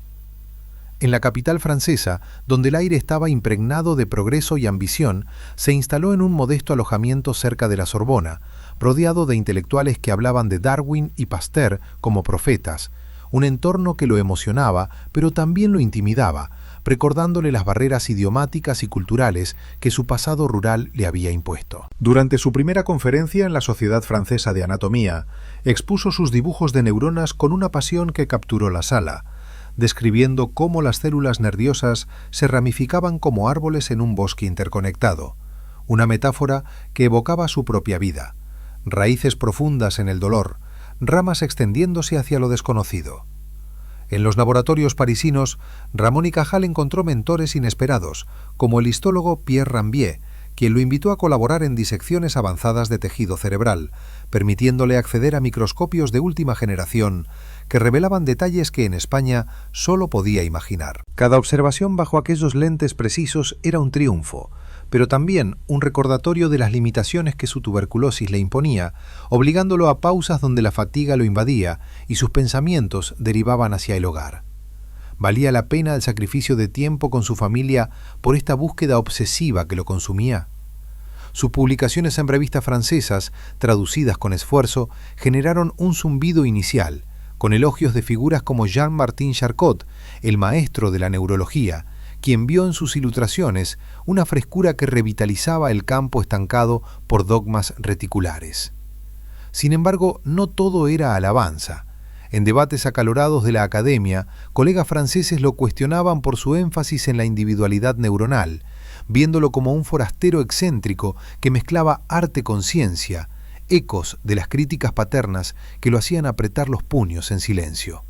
En la capital francesa, donde el aire estaba impregnado de progreso y ambición, se instaló en un modesto alojamiento cerca de la Sorbona, rodeado de intelectuales que hablaban de Darwin y Pasteur como profetas, un entorno que lo emocionaba, pero también lo intimidaba, recordándole las barreras idiomáticas y culturales que su pasado rural le había impuesto. Durante su primera conferencia en la Sociedad Francesa de Anatomía, expuso sus dibujos de neuronas con una pasión que capturó la sala, describiendo cómo las células nerviosas se ramificaban como árboles en un bosque interconectado, una metáfora que evocaba su propia vida, raíces profundas en el dolor, ramas extendiéndose hacia lo desconocido. En los laboratorios parisinos, Ramón y Cajal encontró mentores inesperados, como el histólogo Pierre Rambier, quien lo invitó a colaborar en disecciones avanzadas de tejido cerebral, permitiéndole acceder a microscopios de última generación que revelaban detalles que en España solo podía imaginar. Cada observación bajo aquellos lentes precisos era un triunfo, pero también un recordatorio de las limitaciones que su tuberculosis le imponía, obligándolo a pausas donde la fatiga lo invadía y sus pensamientos derivaban hacia el hogar. ¿Valía la pena el sacrificio de tiempo con su familia por esta búsqueda obsesiva que lo consumía? Sus publicaciones en revistas francesas, traducidas con esfuerzo, generaron un zumbido inicial, con elogios de figuras como Jean-Martin Charcot, el maestro de la neurología, quien vio en sus ilustraciones una frescura que revitalizaba el campo estancado por dogmas reticulares. Sin embargo, no todo era alabanza. En debates acalorados de la academia, colegas franceses lo cuestionaban por su énfasis en la individualidad neuronal, viéndolo como un forastero excéntrico que mezclaba arte con ciencia, ecos de las críticas paternas que lo hacían apretar los puños en silencio.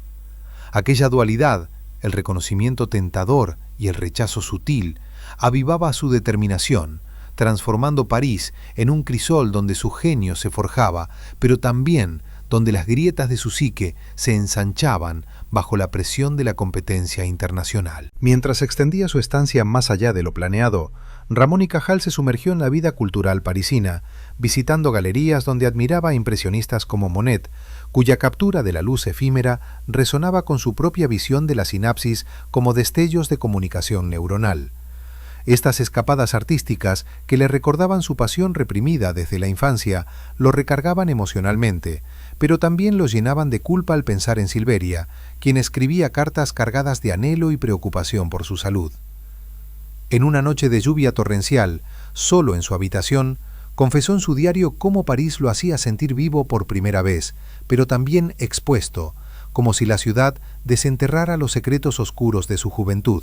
Aquella dualidad, el reconocimiento tentador y el rechazo sutil, avivaba su determinación, transformando París en un crisol donde su genio se forjaba, pero también donde las grietas de su psique se ensanchaban bajo la presión de la competencia internacional. Mientras extendía su estancia más allá de lo planeado, Ramón y Cajal se sumergió en la vida cultural parisina, visitando galerías donde admiraba a impresionistas como Monet, cuya captura de la luz efímera resonaba con su propia visión de la sinapsis como destellos de comunicación neuronal. Estas escapadas artísticas, que le recordaban su pasión reprimida desde la infancia, lo recargaban emocionalmente, pero también lo llenaban de culpa al pensar en Silveria, quien escribía cartas cargadas de anhelo y preocupación por su salud. En una noche de lluvia torrencial, solo en su habitación, confesó en su diario cómo París lo hacía sentir vivo por primera vez, pero también expuesto, como si la ciudad desenterrara los secretos oscuros de su juventud,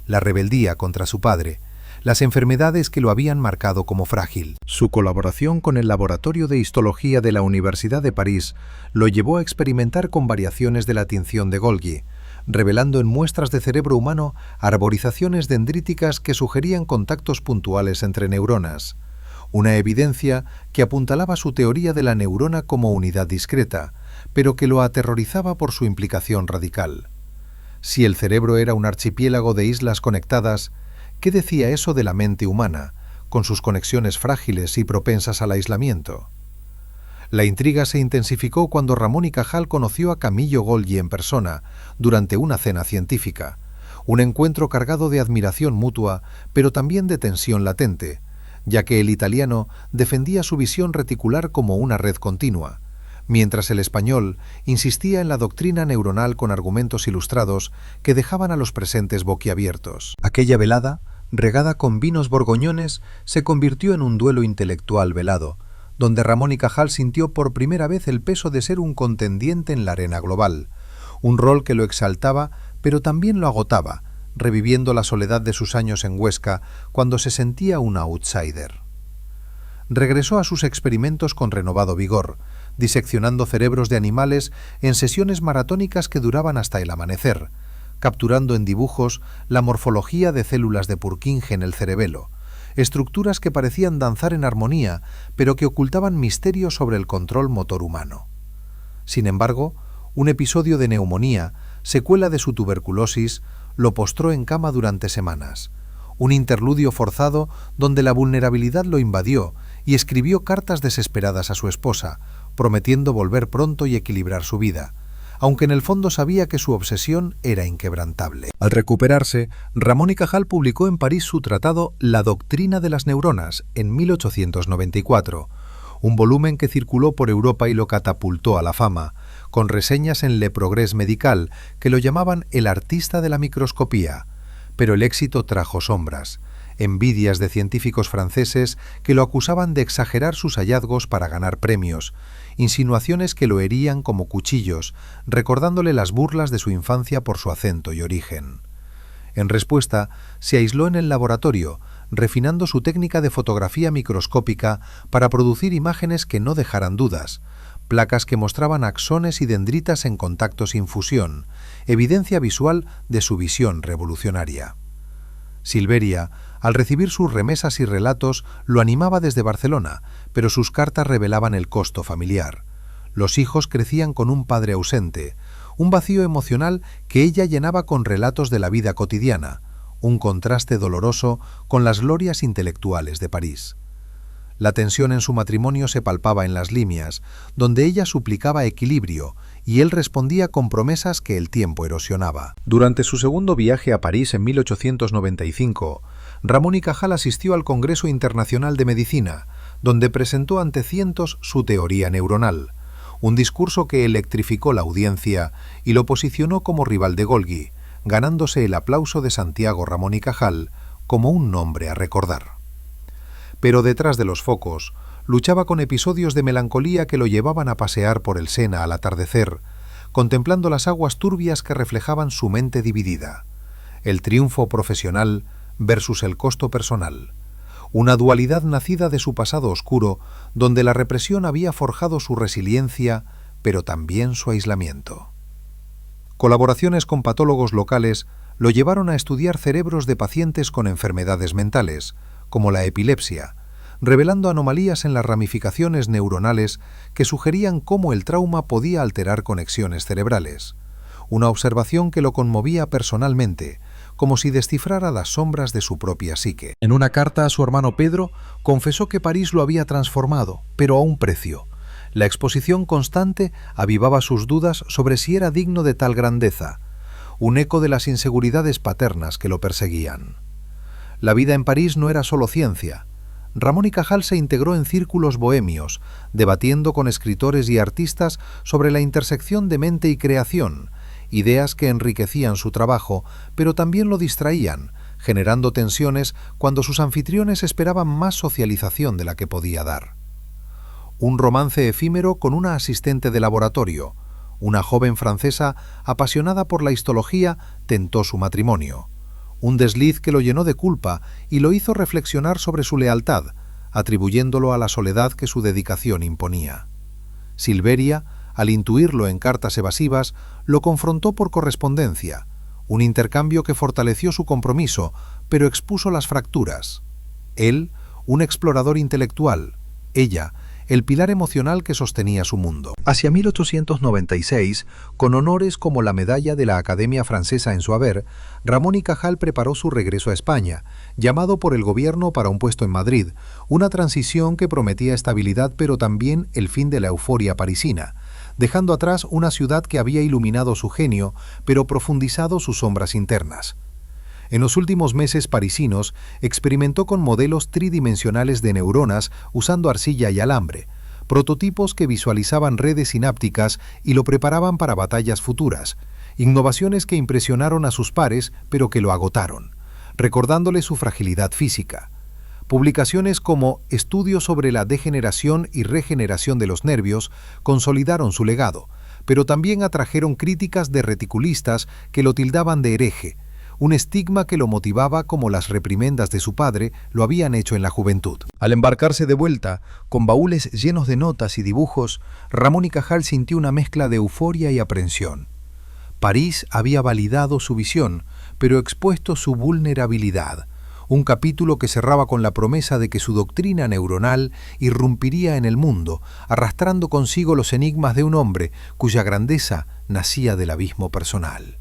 la rebeldía contra su padre, las enfermedades que lo habían marcado como frágil. Su colaboración con el Laboratorio de Histología de la Universidad de París lo llevó a experimentar con variaciones de la tinción de Golgi, revelando en muestras de cerebro humano arborizaciones dendríticas que sugerían contactos puntuales entre neuronas, una evidencia que apuntalaba su teoría de la neurona como unidad discreta, pero que lo aterrorizaba por su implicación radical. Si el cerebro era un archipiélago de islas conectadas, ¿qué decía eso de la mente humana, con sus conexiones frágiles y propensas al aislamiento? La intriga se intensificó cuando Ramón y Cajal conoció a Camillo Golgi en persona, durante una cena científica, un encuentro cargado de admiración mutua, pero también de tensión latente, ya que el italiano defendía su visión reticular como una red continua, mientras el español insistía en la doctrina neuronal con argumentos ilustrados que dejaban a los presentes boquiabiertos. Aquella velada, regada con vinos borgoñones, se convirtió en un duelo intelectual velado, donde Ramón y Cajal sintió por primera vez el peso de ser un contendiente en la arena global, un rol que lo exaltaba pero también lo agotaba, reviviendo la soledad de sus años en Huesca cuando se sentía un outsider. Regresó a sus experimentos con renovado vigor, diseccionando cerebros de animales en sesiones maratónicas que duraban hasta el amanecer, capturando en dibujos la morfología de células de Purkinje en el cerebelo, estructuras que parecían danzar en armonía, pero que ocultaban misterios sobre el control motor humano. Sin embargo, un episodio de neumonía, secuela de su tuberculosis, lo postró en cama durante semanas. Un interludio forzado donde la vulnerabilidad lo invadió y escribió cartas desesperadas a su esposa, prometiendo volver pronto y equilibrar su vida, aunque en el fondo sabía que su obsesión era inquebrantable. Al recuperarse, Ramón y Cajal publicó en París su tratado La doctrina de las neuronas en 1894, un volumen que circuló por Europa y lo catapultó a la fama, con reseñas en Le Progrès Medical que lo llamaban el artista de la microscopía. Pero el éxito trajo sombras, envidias de científicos franceses que lo acusaban de exagerar sus hallazgos para ganar premios, insinuaciones que lo herían como cuchillos, recordándole las burlas de su infancia por su acento y origen. En respuesta, se aisló en el laboratorio, refinando su técnica de fotografía microscópica para producir imágenes que no dejaran dudas, placas que mostraban axones y dendritas en contacto sin fusión, evidencia visual de su visión revolucionaria. Silveria, al recibir sus remesas y relatos, lo animaba desde Barcelona, pero sus cartas revelaban el costo familiar. Los hijos crecían con un padre ausente, un vacío emocional que ella llenaba con relatos de la vida cotidiana, un contraste doloroso con las glorias intelectuales de París. La tensión en su matrimonio se palpaba en las líneas, donde ella suplicaba equilibrio y él respondía con promesas que el tiempo erosionaba. Durante su segundo viaje a París en 1895, Ramón y Cajal asistió al Congreso Internacional de Medicina, donde presentó ante cientos su teoría neuronal, un discurso que electrificó la audiencia y lo posicionó como rival de Golgi, ganándose el aplauso de Santiago Ramón y Cajal como un nombre a recordar. Pero detrás de los focos, luchaba con episodios de melancolía que lo llevaban a pasear por el Sena al atardecer, contemplando las aguas turbias que reflejaban su mente dividida, el triunfo profesional versus el costo personal, una dualidad nacida de su pasado oscuro, donde la represión había forjado su resiliencia, pero también su aislamiento. Colaboraciones con patólogos locales lo llevaron a estudiar cerebros de pacientes con enfermedades mentales, como la epilepsia, revelando anomalías en las ramificaciones neuronales que sugerían cómo el trauma podía alterar conexiones cerebrales, una observación que lo conmovía personalmente, como si descifrara las sombras de su propia psique. En una carta a su hermano Pedro, confesó que París lo había transformado, pero a un precio. La exposición constante avivaba sus dudas sobre si era digno de tal grandeza, un eco de las inseguridades paternas que lo perseguían. La vida en París no era solo ciencia. Ramón y Cajal se integró en círculos bohemios, debatiendo con escritores y artistas sobre la intersección de mente y creación, ideas que enriquecían su trabajo, pero también lo distraían, generando tensiones cuando sus anfitriones esperaban más socialización de la que podía dar. Un romance efímero con una asistente de laboratorio, una joven francesa apasionada por la histología, tentó su matrimonio. Un desliz que lo llenó de culpa y lo hizo reflexionar sobre su lealtad, atribuyéndolo a la soledad que su dedicación imponía. Silveria, al intuirlo en cartas evasivas, lo confrontó por correspondencia, un intercambio que fortaleció su compromiso, pero expuso las fracturas. Él, un explorador intelectual; ella, el pilar emocional que sostenía su mundo. Hacia 1896, con honores como la medalla de la Academia Francesa en su haber, Ramón y Cajal preparó su regreso a España, llamado por el gobierno para un puesto en Madrid, una transición que prometía estabilidad pero también el fin de la euforia parisina, dejando atrás una ciudad que había iluminado su genio, pero profundizado sus sombras internas. En los últimos meses parisinos, experimentó con modelos tridimensionales de neuronas usando arcilla y alambre, prototipos que visualizaban redes sinápticas y lo preparaban para batallas futuras, innovaciones que impresionaron a sus pares, pero que lo agotaron, recordándole su fragilidad física. Publicaciones como Estudios sobre la degeneración y regeneración de los nervios consolidaron su legado, pero también atrajeron críticas de reticulistas que lo tildaban de hereje, un estigma que lo motivaba como las reprimendas de su padre lo habían hecho en la juventud. Al embarcarse de vuelta, con baúles llenos de notas y dibujos, Ramón y Cajal sintió una mezcla de euforia y aprensión. París había validado su visión, pero expuesto su vulnerabilidad, un capítulo que cerraba con la promesa de que su doctrina neuronal irrumpiría en el mundo, arrastrando consigo los enigmas de un hombre cuya grandeza nacía del abismo personal.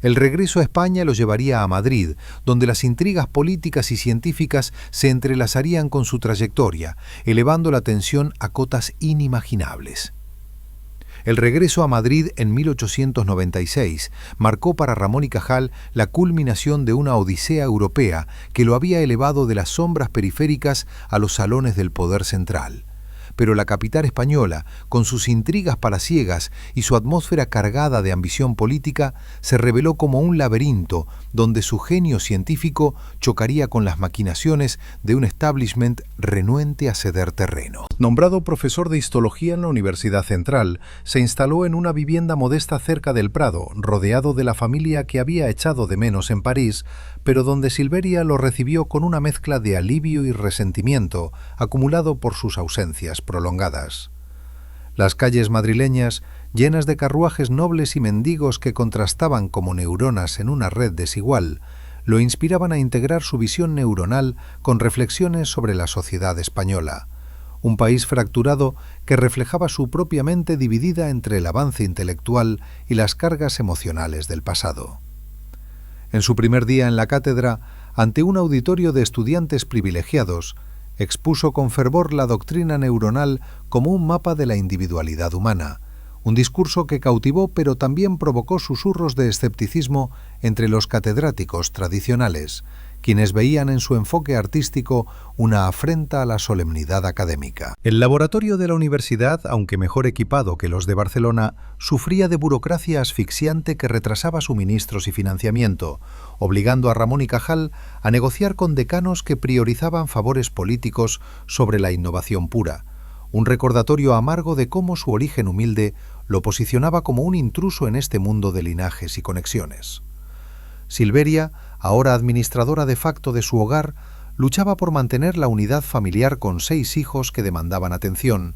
El regreso a España lo llevaría a Madrid, donde las intrigas políticas y científicas se entrelazarían con su trayectoria, elevando la tensión a cotas inimaginables. El regreso a Madrid en 1896 marcó para Ramón y Cajal la culminación de una odisea europea que lo había elevado de las sombras periféricas a los salones del poder central. Pero la capital española, con sus intrigas palaciegas y su atmósfera cargada de ambición política, se reveló como un laberinto donde su genio científico chocaría con las maquinaciones de un establishment renuente a ceder terreno. Nombrado profesor de histología en la Universidad Central, se instaló en una vivienda modesta cerca del Prado, rodeado de la familia que había echado de menos en París, pero donde Silveria lo recibió con una mezcla de alivio y resentimiento acumulado por sus ausencias prolongadas. Las calles madrileñas, llenas de carruajes nobles y mendigos que contrastaban como neuronas en una red desigual, lo inspiraban a integrar su visión neuronal con reflexiones sobre la sociedad española, un país fracturado que reflejaba su propia mente dividida entre el avance intelectual y las cargas emocionales del pasado. En su primer día en la cátedra, ante un auditorio de estudiantes privilegiados, expuso con fervor la doctrina neuronal como un mapa de la individualidad humana, un discurso que cautivó pero también provocó susurros de escepticismo entre los catedráticos tradicionales, quienes veían en su enfoque artístico una afrenta a la solemnidad académica. El laboratorio de la universidad, aunque mejor equipado que los de Barcelona, sufría de burocracia asfixiante que retrasaba suministros y financiamiento, obligando a Ramón y Cajal a negociar con decanos que priorizaban favores políticos sobre la innovación pura, un recordatorio amargo de cómo su origen humilde lo posicionaba como un intruso en este mundo de linajes y conexiones. Silveria, ahora administradora de facto de su hogar, luchaba por mantener la unidad familiar con 6 hijos que demandaban atención,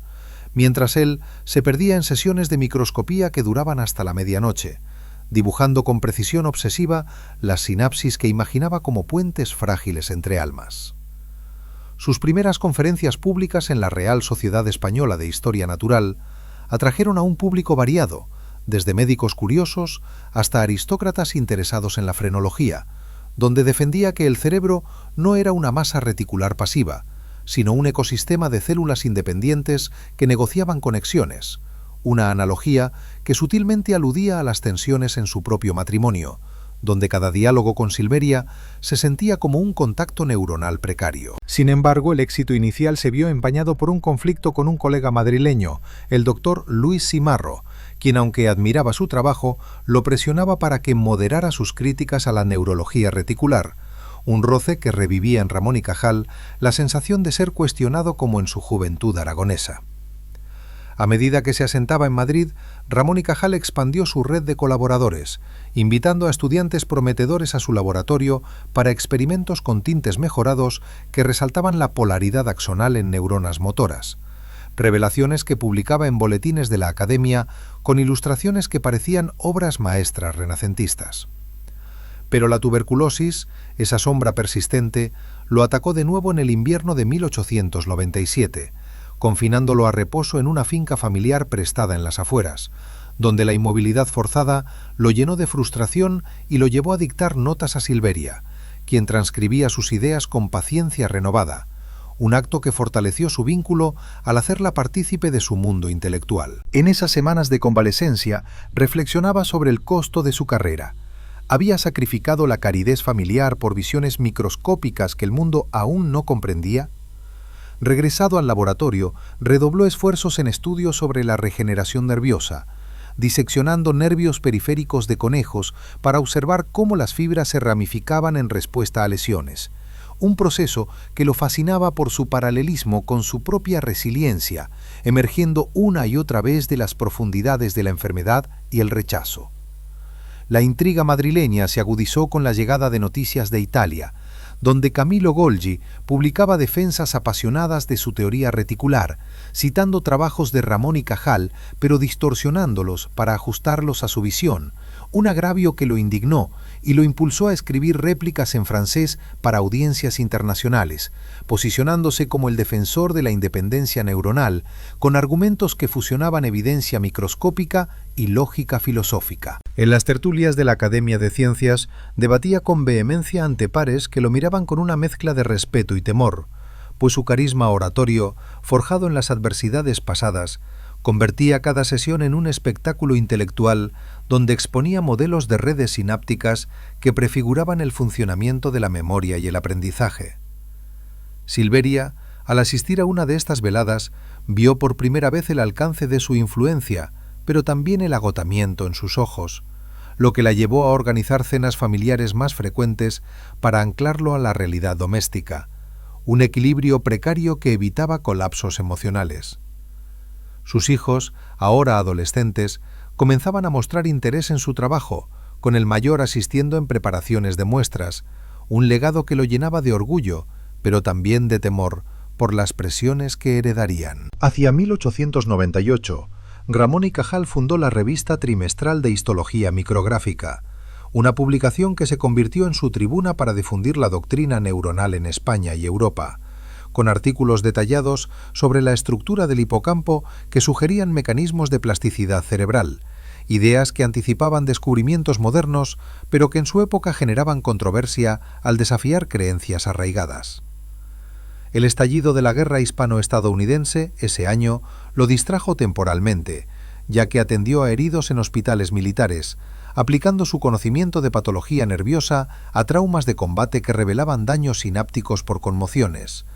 mientras él se perdía en sesiones de microscopía que duraban hasta la medianoche, dibujando con precisión obsesiva las sinapsis que imaginaba como puentes frágiles entre almas. Sus primeras conferencias públicas en la Real Sociedad Española de Historia Natural atrajeron a un público variado, desde médicos curiosos hasta aristócratas interesados en la frenología, donde defendía que el cerebro no era una masa reticular pasiva, sino un ecosistema de células independientes que negociaban conexiones, una analogía que sutilmente aludía a las tensiones en su propio matrimonio, donde cada diálogo con Silveria se sentía como un contacto neuronal precario. Sin embargo, el éxito inicial se vio empañado por un conflicto con un colega madrileño, el doctor Luis Simarro, quien, aunque admiraba su trabajo, lo presionaba para que moderara sus críticas a la neurología reticular, un roce que revivía en Ramón y Cajal la sensación de ser cuestionado como en su juventud aragonesa. A medida que se asentaba en Madrid, Ramón y Cajal expandió su red de colaboradores, invitando a estudiantes prometedores a su laboratorio para experimentos con tintes mejorados que resaltaban la polaridad axonal en neuronas motoras, revelaciones que publicaba en boletines de la Academia con ilustraciones que parecían obras maestras renacentistas. Pero la tuberculosis, esa sombra persistente, lo atacó de nuevo en el invierno de 1897, confinándolo a reposo en una finca familiar prestada en las afueras, donde la inmovilidad forzada lo llenó de frustración y lo llevó a dictar notas a Silveria, quien transcribía sus ideas con paciencia renovada, un acto que fortaleció su vínculo al hacerla partícipe de su mundo intelectual. En esas semanas de convalecencia reflexionaba sobre el costo de su carrera. Había sacrificado la caridez familiar por visiones microscópicas que el mundo aún no comprendía. Regresado al laboratorio, redobló esfuerzos en estudios sobre la regeneración nerviosa, diseccionando nervios periféricos de conejos para observar cómo las fibras se ramificaban en respuesta a lesiones, un proceso que lo fascinaba por su paralelismo con su propia resiliencia, emergiendo una y otra vez de las profundidades de la enfermedad y el rechazo. la intriga madrileña se agudizó con la llegada de Noticias de Italia, donde Camillo Golgi publicaba defensas apasionadas de su teoría reticular, citando trabajos de Ramón y Cajal, pero distorsionándolos para ajustarlos a su visión, un agravio que lo indignó y lo impulsó a escribir réplicas en francés para audiencias internacionales, posicionándose como el defensor de la independencia neuronal, con argumentos que fusionaban evidencia microscópica y lógica filosófica. En las tertulias de la Academia de Ciencias debatía con vehemencia ante pares que lo miraban con una mezcla de respeto y temor, pues su carisma oratorio, forjado en las adversidades pasadas, convertía cada sesión en un espectáculo intelectual donde exponía modelos de redes sinápticas que prefiguraban el funcionamiento de la memoria y el aprendizaje. Silveria, al asistir a una de estas veladas, vio por primera vez el alcance de su influencia, pero también el agotamiento en sus ojos, lo que la llevó a organizar cenas familiares más frecuentes para anclarlo a la realidad doméstica, un equilibrio precario que evitaba colapsos emocionales. Sus hijos, ahora adolescentes, comenzaban a mostrar interés en su trabajo, con el mayor asistiendo en preparaciones de muestras, un legado que lo llenaba de orgullo, pero también de temor por las presiones que heredarían. Hacia 1898, Ramón y Cajal fundó la revista trimestral de Histología Micrográfica, una publicación que se convirtió en su tribuna para difundir la doctrina neuronal en España y Europa, con artículos detallados sobre la estructura del hipocampo que sugerían mecanismos de plasticidad cerebral, ideas que anticipaban descubrimientos modernos, pero que en su época generaban controversia al desafiar creencias arraigadas. El estallido de la guerra hispano-estadounidense ese año lo distrajo temporalmente, ya que atendió a heridos en hospitales militares, aplicando su conocimiento de patología nerviosa a traumas de combate que revelaban daños sinápticos por conmociones,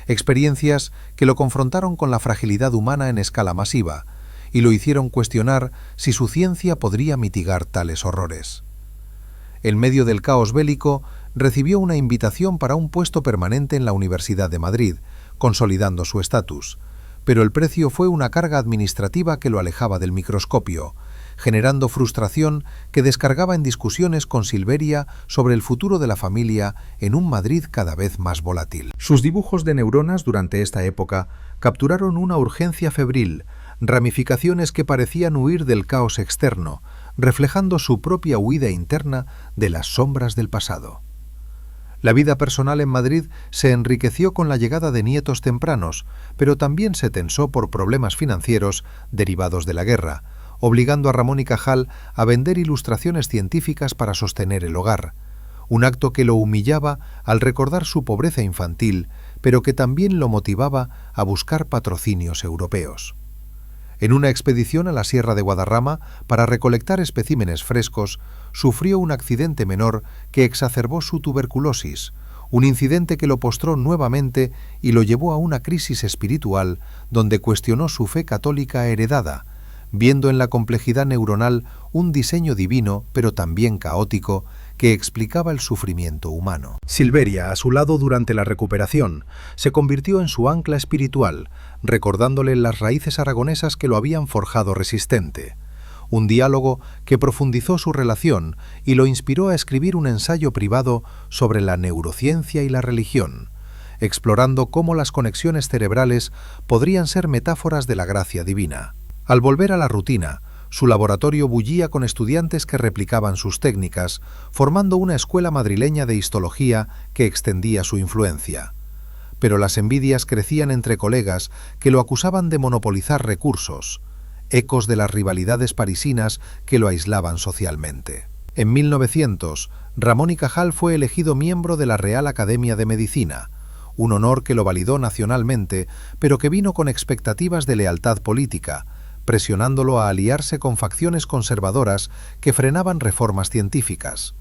experiencias que lo confrontaron con la fragilidad humana en escala masiva y lo hicieron cuestionar si su ciencia podría mitigar tales horrores. En medio del caos bélico, recibió una invitación para un puesto permanente en la Universidad de Madrid, consolidando su estatus, pero el precio fue una carga administrativa que lo alejaba del microscopio, generando frustración que descargaba en discusiones con Silveria sobre el futuro de la familia en un Madrid cada vez más volátil. Sus dibujos de neuronas durante esta época capturaron una urgencia febril, ramificaciones que parecían huir del caos externo, reflejando su propia huida interna de las sombras del pasado. La vida personal en Madrid se enriqueció con la llegada de nietos tempranos, pero también se tensó por problemas financieros derivados de la guerra, obligando a Ramón y Cajal a vender ilustraciones científicas para sostener el hogar, un acto que lo humillaba al recordar su pobreza infantil, pero que también lo motivaba a buscar patrocinios europeos. En una expedición a la Sierra de Guadarrama para recolectar especímenes frescos, sufrió un accidente menor que exacerbó su tuberculosis, un incidente que lo postró nuevamente y lo llevó a una crisis espiritual donde cuestionó su fe católica heredada, viendo en la complejidad neuronal un diseño divino, pero también caótico, que explicaba el sufrimiento humano. Silveria, a su lado durante la recuperación, se convirtió en su ancla espiritual, recordándole las raíces aragonesas que lo habían forjado resistente. Un diálogo que profundizó su relación y lo inspiró a escribir un ensayo privado sobre la neurociencia y la religión, explorando cómo las conexiones cerebrales podrían ser metáforas de la gracia divina. Al volver a la rutina, su laboratorio bullía con estudiantes que replicaban sus técnicas, formando una escuela madrileña de histología que extendía su influencia. Pero las envidias crecían entre colegas que lo acusaban de monopolizar recursos, ecos de las rivalidades parisinas que lo aislaban socialmente. En 1900, Ramón y Cajal fue elegido miembro de la Real Academia de Medicina, un honor que lo validó nacionalmente, pero que vino con expectativas de lealtad política, presionándolo a aliarse con facciones conservadoras que frenaban reformas científicas,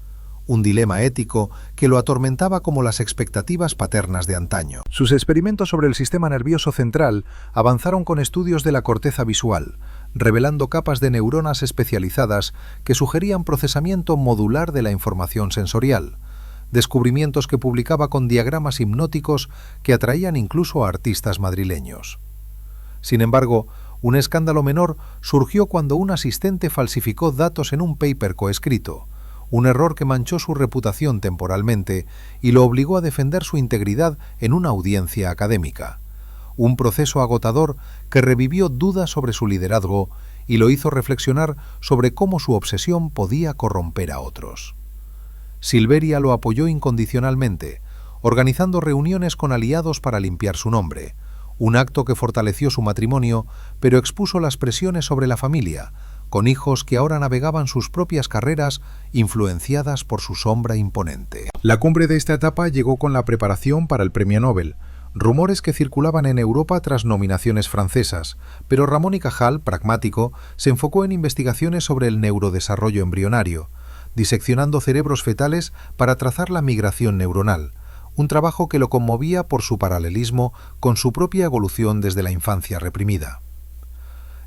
un dilema ético que lo atormentaba como las expectativas paternas de antaño. Sus experimentos sobre el sistema nervioso central avanzaron con estudios de la corteza visual, revelando capas de neuronas especializadas que sugerían procesamiento modular de la información sensorial, descubrimientos que publicaba con diagramas hipnóticos que atraían incluso a artistas madrileños. Sin embargo, Un escándalo menor surgió cuando un asistente falsificó datos en un paper coescrito, un error que manchó su reputación temporalmente y lo obligó a defender su integridad en una audiencia académica. Un proceso agotador que revivió dudas sobre su liderazgo y lo hizo reflexionar sobre cómo su obsesión podía corromper a otros. Silveria lo apoyó incondicionalmente, organizando reuniones con aliados para limpiar su nombre, un acto que fortaleció su matrimonio, pero expuso las presiones sobre la familia, con hijos que ahora navegaban sus propias carreras influenciadas por su sombra imponente. La cumbre de esta etapa llegó con la preparación para el Premio Nobel, rumores que circulaban en Europa tras nominaciones francesas, pero Ramón y Cajal, pragmático, se enfocó en investigaciones sobre el neurodesarrollo embrionario, diseccionando cerebros fetales para trazar la migración neuronal, un trabajo que lo conmovía por su paralelismo con su propia evolución desde la infancia reprimida.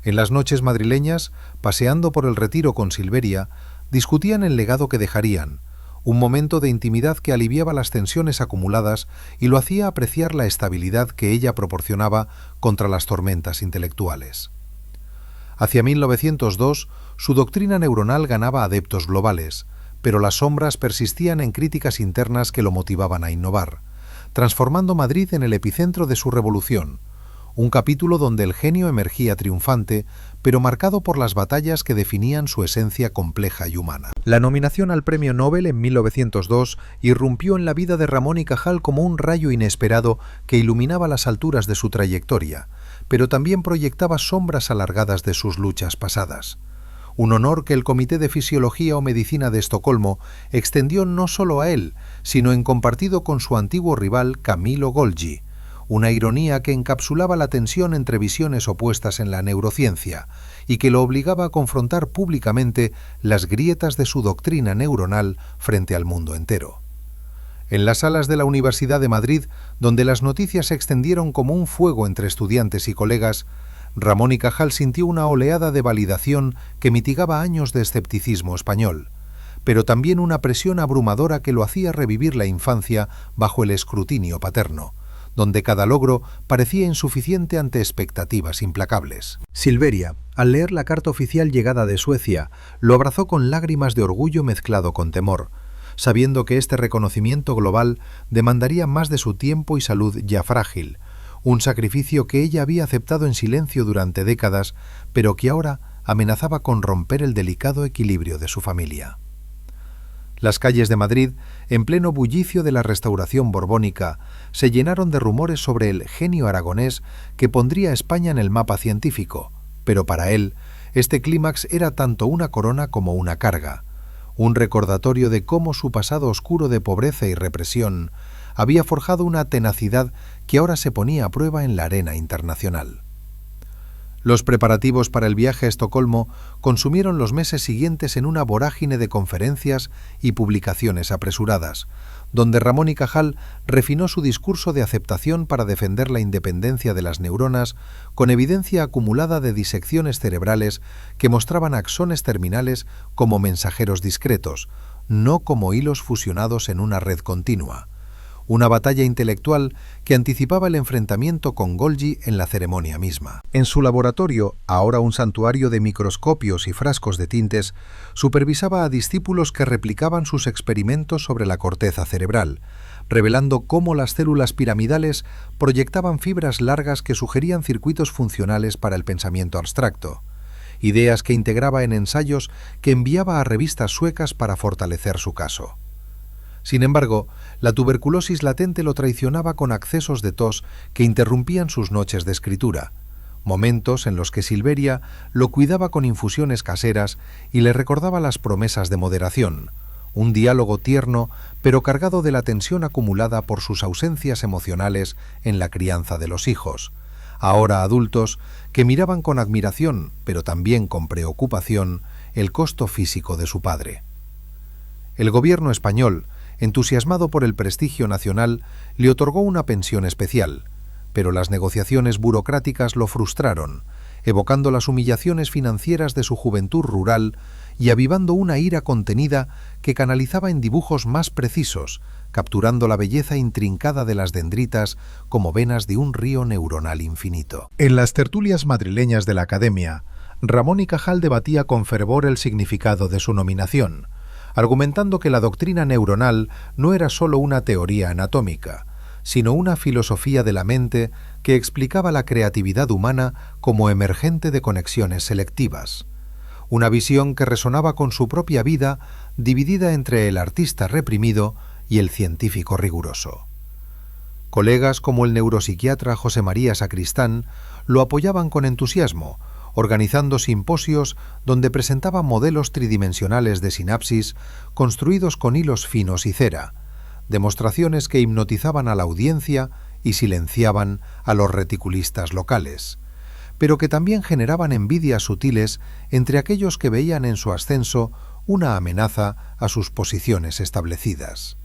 En las noches madrileñas, paseando por el Retiro con Silveria, discutían el legado que dejarían, un momento de intimidad que aliviaba las tensiones acumuladas y lo hacía apreciar la estabilidad que ella proporcionaba contra las tormentas intelectuales. Hacia 1902, su doctrina neuronal ganaba adeptos globales, pero las sombras persistían en críticas internas que lo motivaban a innovar, transformando Madrid en el epicentro de su revolución, un capítulo donde el genio emergía triunfante, pero marcado por las batallas que definían su esencia compleja y humana. La nominación al Premio Nobel en 1902 irrumpió en la vida de Ramón y Cajal como un rayo inesperado que iluminaba las alturas de su trayectoria, pero también proyectaba sombras alargadas de sus luchas pasadas. Un honor que el Comité de Fisiología o Medicina de Estocolmo extendió no solo a él, sino en compartido con su antiguo rival Camillo Golgi, una ironía que encapsulaba la tensión entre visiones opuestas en la neurociencia y que lo obligaba a confrontar públicamente las grietas de su doctrina neuronal frente al mundo entero. En las salas de la Universidad de Madrid, donde las noticias se extendieron como un fuego entre estudiantes y colegas, Ramón y Cajal sintió una oleada de validación que mitigaba años de escepticismo español, pero también una presión abrumadora que lo hacía revivir la infancia bajo el escrutinio paterno, donde cada logro parecía insuficiente ante expectativas implacables. Silveria, al leer la carta oficial llegada de Suecia, lo abrazó con lágrimas de orgullo mezclado con temor, sabiendo que este reconocimiento global demandaría más de su tiempo y salud ya frágil, un sacrificio que ella había aceptado en silencio durante décadas, pero que ahora amenazaba con romper el delicado equilibrio de su familia. Las calles de Madrid, en pleno bullicio de la restauración borbónica, se llenaron de rumores sobre el genio aragonés que pondría a España en el mapa científico, pero para él, este clímax era tanto una corona como una carga, un recordatorio de cómo su pasado oscuro de pobreza y represión había forjado una tenacidad que ahora se ponía a prueba en la arena internacional. Los preparativos para el viaje a Estocolmo consumieron los meses siguientes en una vorágine de conferencias y publicaciones apresuradas, donde Ramón y Cajal refinó su discurso de aceptación para defender la independencia de las neuronas con evidencia acumulada de disecciones cerebrales que mostraban axones terminales como mensajeros discretos, no como hilos fusionados en una red continua. Una batalla intelectual que anticipaba el enfrentamiento con Golgi en la ceremonia misma. En su laboratorio, ahora un santuario de microscopios y frascos de tintes, supervisaba a discípulos que replicaban sus experimentos sobre la corteza cerebral, revelando cómo las células piramidales proyectaban fibras largas que sugerían circuitos funcionales para el pensamiento abstracto, ideas que integraba en ensayos que enviaba a revistas suecas para fortalecer su caso. Sin embargo, la tuberculosis latente lo traicionaba con accesos de tos que interrumpían sus noches de escritura, momentos en los que Silveria lo cuidaba con infusiones caseras y le recordaba las promesas de moderación, un diálogo tierno pero cargado de la tensión acumulada por sus ausencias emocionales en la crianza de los hijos, ahora adultos, que miraban con admiración, pero también con preocupación, el costo físico de su padre. El gobierno español, entusiasmado por el prestigio nacional, le otorgó una pensión especial, pero las negociaciones burocráticas lo frustraron, evocando las humillaciones financieras de su juventud rural y avivando una ira contenida que canalizaba en dibujos más precisos, capturando la belleza intrincada de las dendritas como venas de un río neuronal infinito. En las tertulias madrileñas de la Academia, Ramón y Cajal debatía con fervor el significado de su nominación, argumentando que la doctrina neuronal no era sólo una teoría anatómica, sino una filosofía de la mente que explicaba la creatividad humana como emergente de conexiones selectivas. Una visión que resonaba con su propia vida, dividida entre el artista reprimido y el científico riguroso. Colegas como el neuropsiquiatra José María Sacristán lo apoyaban con entusiasmo, organizando simposios donde presentaban modelos tridimensionales de sinapsis construidos con hilos finos y cera, demostraciones que hipnotizaban a la audiencia y silenciaban a los reticulistas locales, pero que también generaban envidias sutiles entre aquellos que veían en su ascenso una amenaza a sus posiciones establecidas.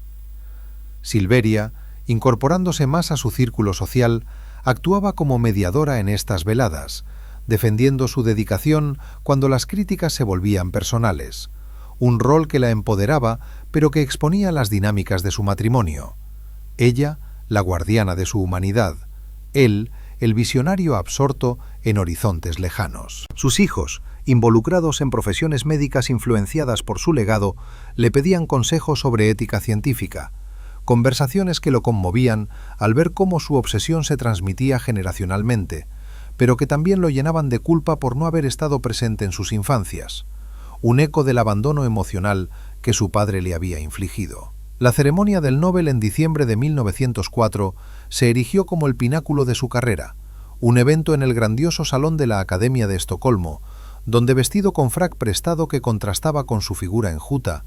Silveria, incorporándose más a su círculo social, actuaba como mediadora en estas veladas, defendiendo su dedicación cuando las críticas se volvían personales, un rol que la empoderaba pero que exponía las dinámicas de su matrimonio. Ella, la guardiana de su humanidad; él, el visionario absorto en horizontes lejanos. Sus hijos, involucrados en profesiones médicas influenciadas por su legado, le pedían consejos sobre ética científica, conversaciones que lo conmovían al ver cómo su obsesión se transmitía generacionalmente, pero que también lo llenaban de culpa por no haber estado presente en sus infancias, un eco del abandono emocional que su padre le había infligido. La ceremonia del Nobel en diciembre de 1904 se erigió como el pináculo de su carrera, un evento en el grandioso salón de la Academia de Estocolmo, donde, vestido con frac prestado que contrastaba con su figura enjuta,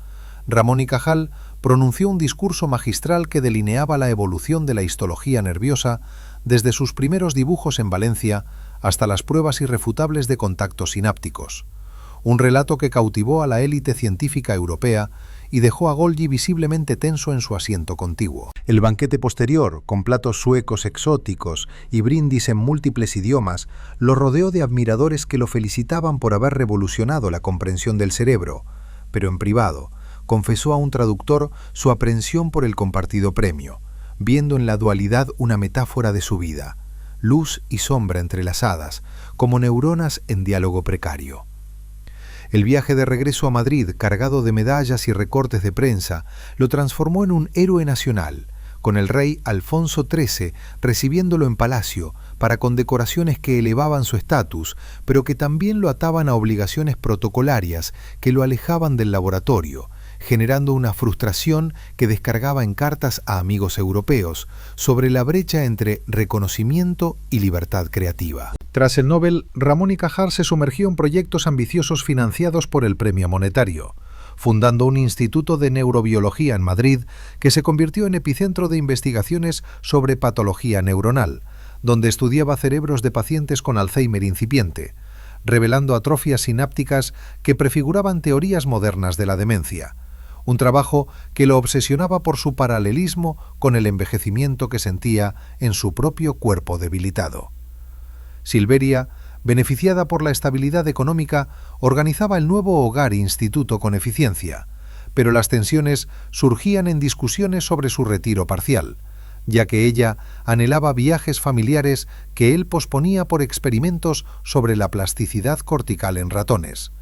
Ramón y Cajal pronunció un discurso magistral que delineaba la evolución de la histología nerviosa desde sus primeros dibujos en Valencia hasta las pruebas irrefutables de contactos sinápticos. Un relato que cautivó a la élite científica europea y dejó a Golgi visiblemente tenso en su asiento contiguo. El banquete posterior, con platos suecos exóticos y brindis en múltiples idiomas, lo rodeó de admiradores que lo felicitaban por haber revolucionado la comprensión del cerebro, pero en privado confesó a un traductor su aprensión por el compartido premio, viendo en la dualidad una metáfora de su vida, luz y sombra entrelazadas, como neuronas en diálogo precario. El viaje de regreso a Madrid, cargado de medallas y recortes de prensa, lo transformó en un héroe nacional, con el rey Alfonso XIII recibiéndolo en palacio para condecoraciones que elevaban su estatus, pero que también lo ataban a obligaciones protocolarias que lo alejaban del laboratorio, generando una frustración que descargaba en cartas a amigos europeos sobre la brecha entre reconocimiento y libertad creativa. Tras el Nobel, Ramón y Cajal se sumergió en proyectos ambiciosos financiados por el Premio Monetario, fundando un instituto de neurobiología en Madrid que se convirtió en epicentro de investigaciones sobre patología neuronal, donde estudiaba cerebros de pacientes con Alzheimer incipiente, revelando atrofias sinápticas que prefiguraban teorías modernas de la demencia, un trabajo que lo obsesionaba por su paralelismo con el envejecimiento que sentía en su propio cuerpo debilitado. Silveria, beneficiada por la estabilidad económica, organizaba el nuevo Hogar Instituto con eficiencia, pero las tensiones surgían en discusiones sobre su retiro parcial, ya que ella anhelaba viajes familiares que él posponía por experimentos sobre la plasticidad cortical en ratones,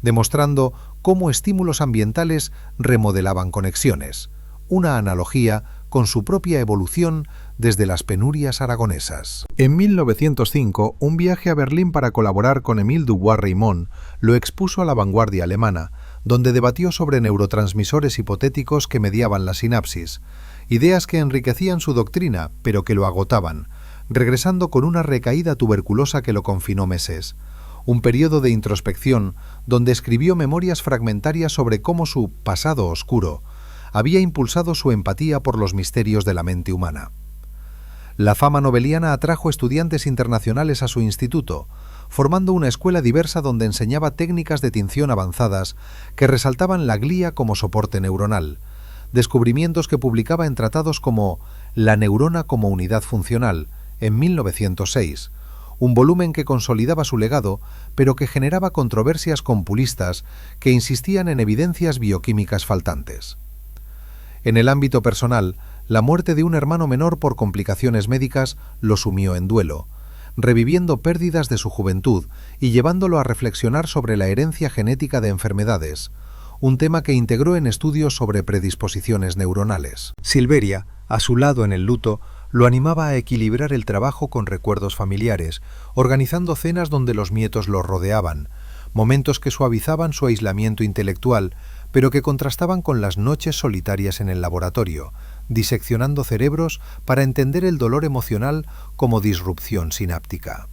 demostrando cómo estímulos ambientales remodelaban conexiones, una analogía con su propia evolución desde las penurias aragonesas. En 1905, un viaje a Berlín para colaborar con Émile Dubois-Reymond lo expuso a la vanguardia alemana, donde debatió sobre neurotransmisores hipotéticos que mediaban la sinapsis, ideas que enriquecían su doctrina, pero que lo agotaban, regresando con una recaída tuberculosa que lo confinó meses. Un periodo de introspección donde escribió memorias fragmentarias sobre cómo su pasado oscuro había impulsado su empatía por los misterios de la mente humana. La fama nobeliana atrajo estudiantes internacionales a su instituto, formando una escuela diversa donde enseñaba técnicas de tinción avanzadas que resaltaban la glía como soporte neuronal, descubrimientos que publicaba en tratados como La neurona como unidad funcional, en 1906, un volumen que consolidaba su legado, pero que generaba controversias compulistas que insistían en evidencias bioquímicas faltantes. En el ámbito personal, la muerte de un hermano menor por complicaciones médicas lo sumió en duelo, reviviendo pérdidas de su juventud y llevándolo a reflexionar sobre la herencia genética de enfermedades, un tema que integró en estudios sobre predisposiciones neuronales. Silveria, a su lado en el luto, lo animaba a equilibrar el trabajo con recuerdos familiares, organizando cenas donde los nietos lo rodeaban, momentos que suavizaban su aislamiento intelectual, pero que contrastaban con las noches solitarias en el laboratorio, diseccionando cerebros para entender el dolor emocional como disrupción sináptica.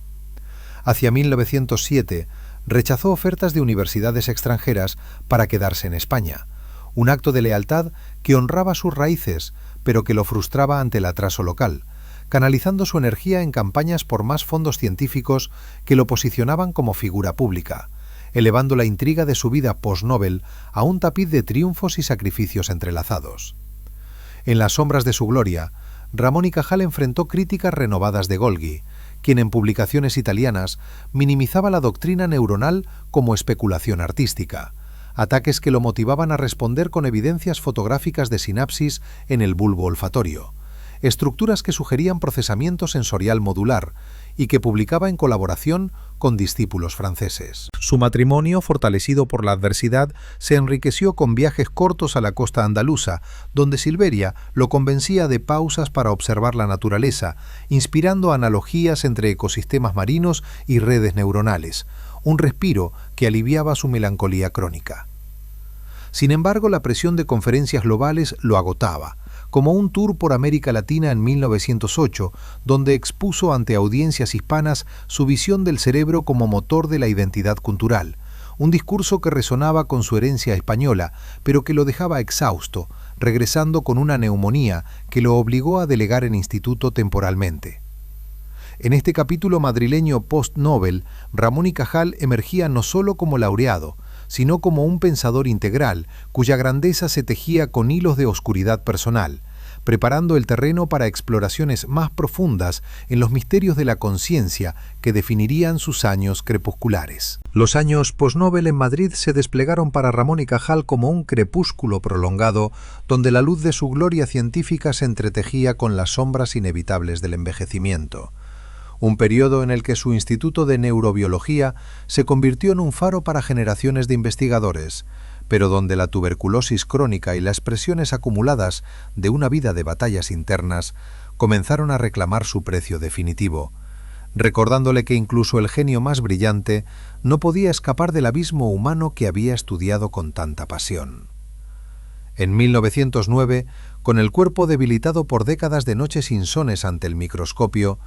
Hacia 1907, rechazó ofertas de universidades extranjeras para quedarse en España, un acto de lealtad que honraba sus raíces, pero que lo frustraba ante el atraso local, canalizando su energía en campañas por más fondos científicos que lo posicionaban como figura pública, elevando la intriga de su vida post-Nobel a un tapiz de triunfos y sacrificios entrelazados. En las sombras de su gloria, Ramón y Cajal enfrentó críticas renovadas de Golgi, quien en publicaciones italianas minimizaba la doctrina neuronal como especulación artística, ataques que lo motivaban a responder con evidencias fotográficas de sinapsis en el bulbo olfatorio, estructuras que sugerían procesamiento sensorial modular y que publicaba en colaboración con discípulos franceses. Su matrimonio, fortalecido por la adversidad, se enriqueció con viajes cortos a la costa andaluza, donde Silveria lo convencía de pausas para observar la naturaleza, inspirando analogías entre ecosistemas marinos y redes neuronales, un respiro que aliviaba su melancolía crónica. Sin embargo, la presión de conferencias globales lo agotaba, como un tour por América Latina en 1908, donde expuso ante audiencias hispanas su visión del cerebro como motor de la identidad cultural, un discurso que resonaba con su herencia española, pero que lo dejaba exhausto, regresando con una neumonía que lo obligó a delegar en instituto temporalmente. En este capítulo madrileño post-Nobel, Ramón y Cajal emergía no solo como laureado, sino como un pensador integral, cuya grandeza se tejía con hilos de oscuridad personal, preparando el terreno para exploraciones más profundas en los misterios de la conciencia que definirían sus años crepusculares. Los años post-Nobel en Madrid se desplegaron para Ramón y Cajal como un crepúsculo prolongado, donde la luz de su gloria científica se entretejía con las sombras inevitables del envejecimiento. Un periodo en el que su Instituto de Neurobiología se convirtió en un faro para generaciones de investigadores, pero donde la tuberculosis crónica y las presiones acumuladas de una vida de batallas internas comenzaron a reclamar su precio definitivo, recordándole que incluso el genio más brillante no podía escapar del abismo humano que había estudiado con tanta pasión. En 1909, con el cuerpo debilitado por décadas de noches insones ante el microscopio,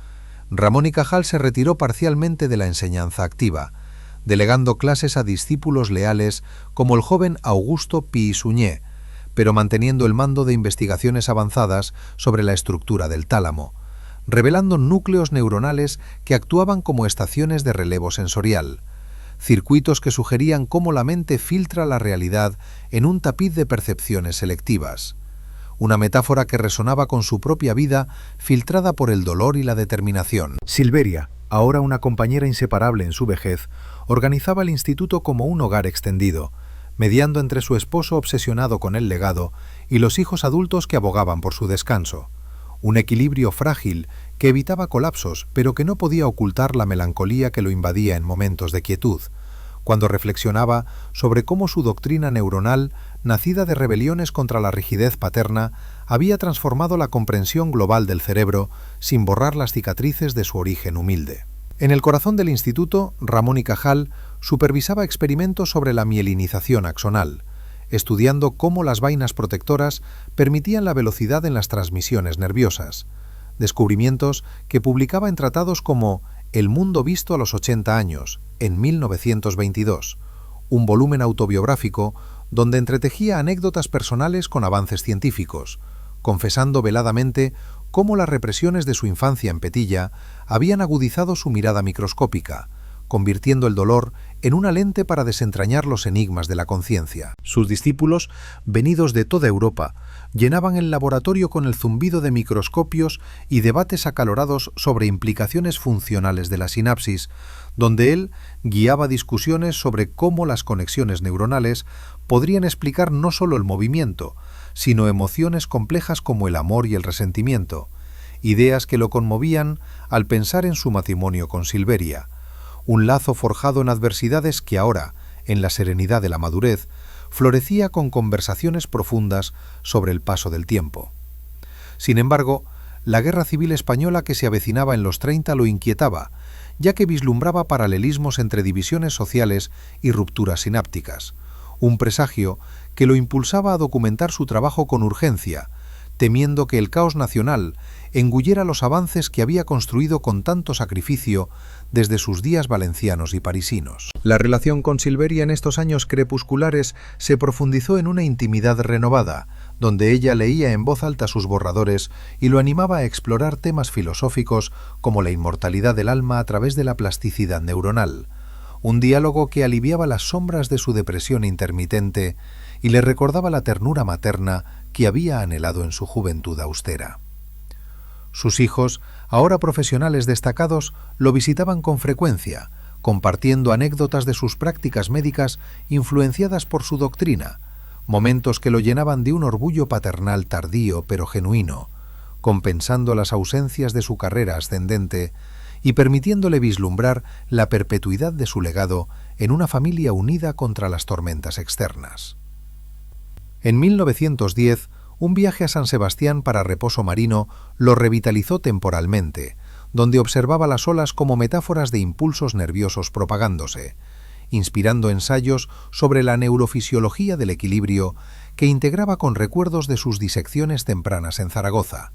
Ramón y Cajal se retiró parcialmente de la enseñanza activa, delegando clases a discípulos leales como el joven Augusto Pi Suñé, pero manteniendo el mando de investigaciones avanzadas sobre la estructura del tálamo, revelando núcleos neuronales que actuaban como estaciones de relevo sensorial, circuitos que sugerían cómo la mente filtra la realidad en un tapiz de percepciones selectivas. Una metáfora que resonaba con su propia vida, filtrada por el dolor y la determinación. Silveria, ahora una compañera inseparable en su vejez, organizaba el instituto como un hogar extendido, mediando entre su esposo obsesionado con el legado y los hijos adultos que abogaban por su descanso. Un equilibrio frágil que evitaba colapsos, pero que no podía ocultar la melancolía que lo invadía en momentos de quietud, cuando reflexionaba sobre cómo su doctrina neuronal, nacida de rebeliones contra la rigidez paterna, había transformado la comprensión global del cerebro sin borrar las cicatrices de su origen humilde. En el corazón del instituto, Ramón y Cajal supervisaba experimentos sobre la mielinización axonal, estudiando cómo las vainas protectoras permitían la velocidad en las transmisiones nerviosas, descubrimientos que publicaba en tratados como El mundo visto a los 80 años, en 1922, un volumen autobiográfico donde entretejía anécdotas personales con avances científicos, confesando veladamente cómo las represiones de su infancia en Petilla habían agudizado su mirada microscópica, convirtiendo el dolor en una lente para desentrañar los enigmas de la conciencia. Sus discípulos, venidos de toda Europa, llenaban el laboratorio con el zumbido de microscopios y debates acalorados sobre implicaciones funcionales de la sinapsis, donde él guiaba discusiones sobre cómo las conexiones neuronales podrían explicar no solo el movimiento, sino emociones complejas como el amor y el resentimiento, ideas que lo conmovían al pensar en su matrimonio con Silveria, un lazo forjado en adversidades que ahora, en la serenidad de la madurez, florecía con conversaciones profundas sobre el paso del tiempo. Sin embargo, la Guerra Civil Española que se avecinaba en los 30 lo inquietaba, ya que vislumbraba paralelismos entre divisiones sociales y rupturas sinápticas, un presagio que lo impulsaba a documentar su trabajo con urgencia, temiendo que el caos nacional engullera los avances que había construido con tanto sacrificio desde sus días valencianos y parisinos. La relación con Silveria en estos años crepusculares se profundizó en una intimidad renovada, donde ella leía en voz alta sus borradores y lo animaba a explorar temas filosóficos como la inmortalidad del alma a través de la plasticidad neuronal, un diálogo que aliviaba las sombras de su depresión intermitente y le recordaba la ternura materna que había anhelado en su juventud austera. Sus hijos, ahora profesionales destacados, lo visitaban con frecuencia, compartiendo anécdotas de sus prácticas médicas influenciadas por su doctrina, momentos que lo llenaban de un orgullo paternal tardío pero genuino, compensando las ausencias de su carrera ascendente y permitiéndole vislumbrar la perpetuidad de su legado en una familia unida contra las tormentas externas. En 1910, un viaje a San Sebastián para reposo marino lo revitalizó temporalmente, donde observaba las olas como metáforas de impulsos nerviosos propagándose, inspirando ensayos sobre la neurofisiología del equilibrio que integraba con recuerdos de sus disecciones tempranas en Zaragoza,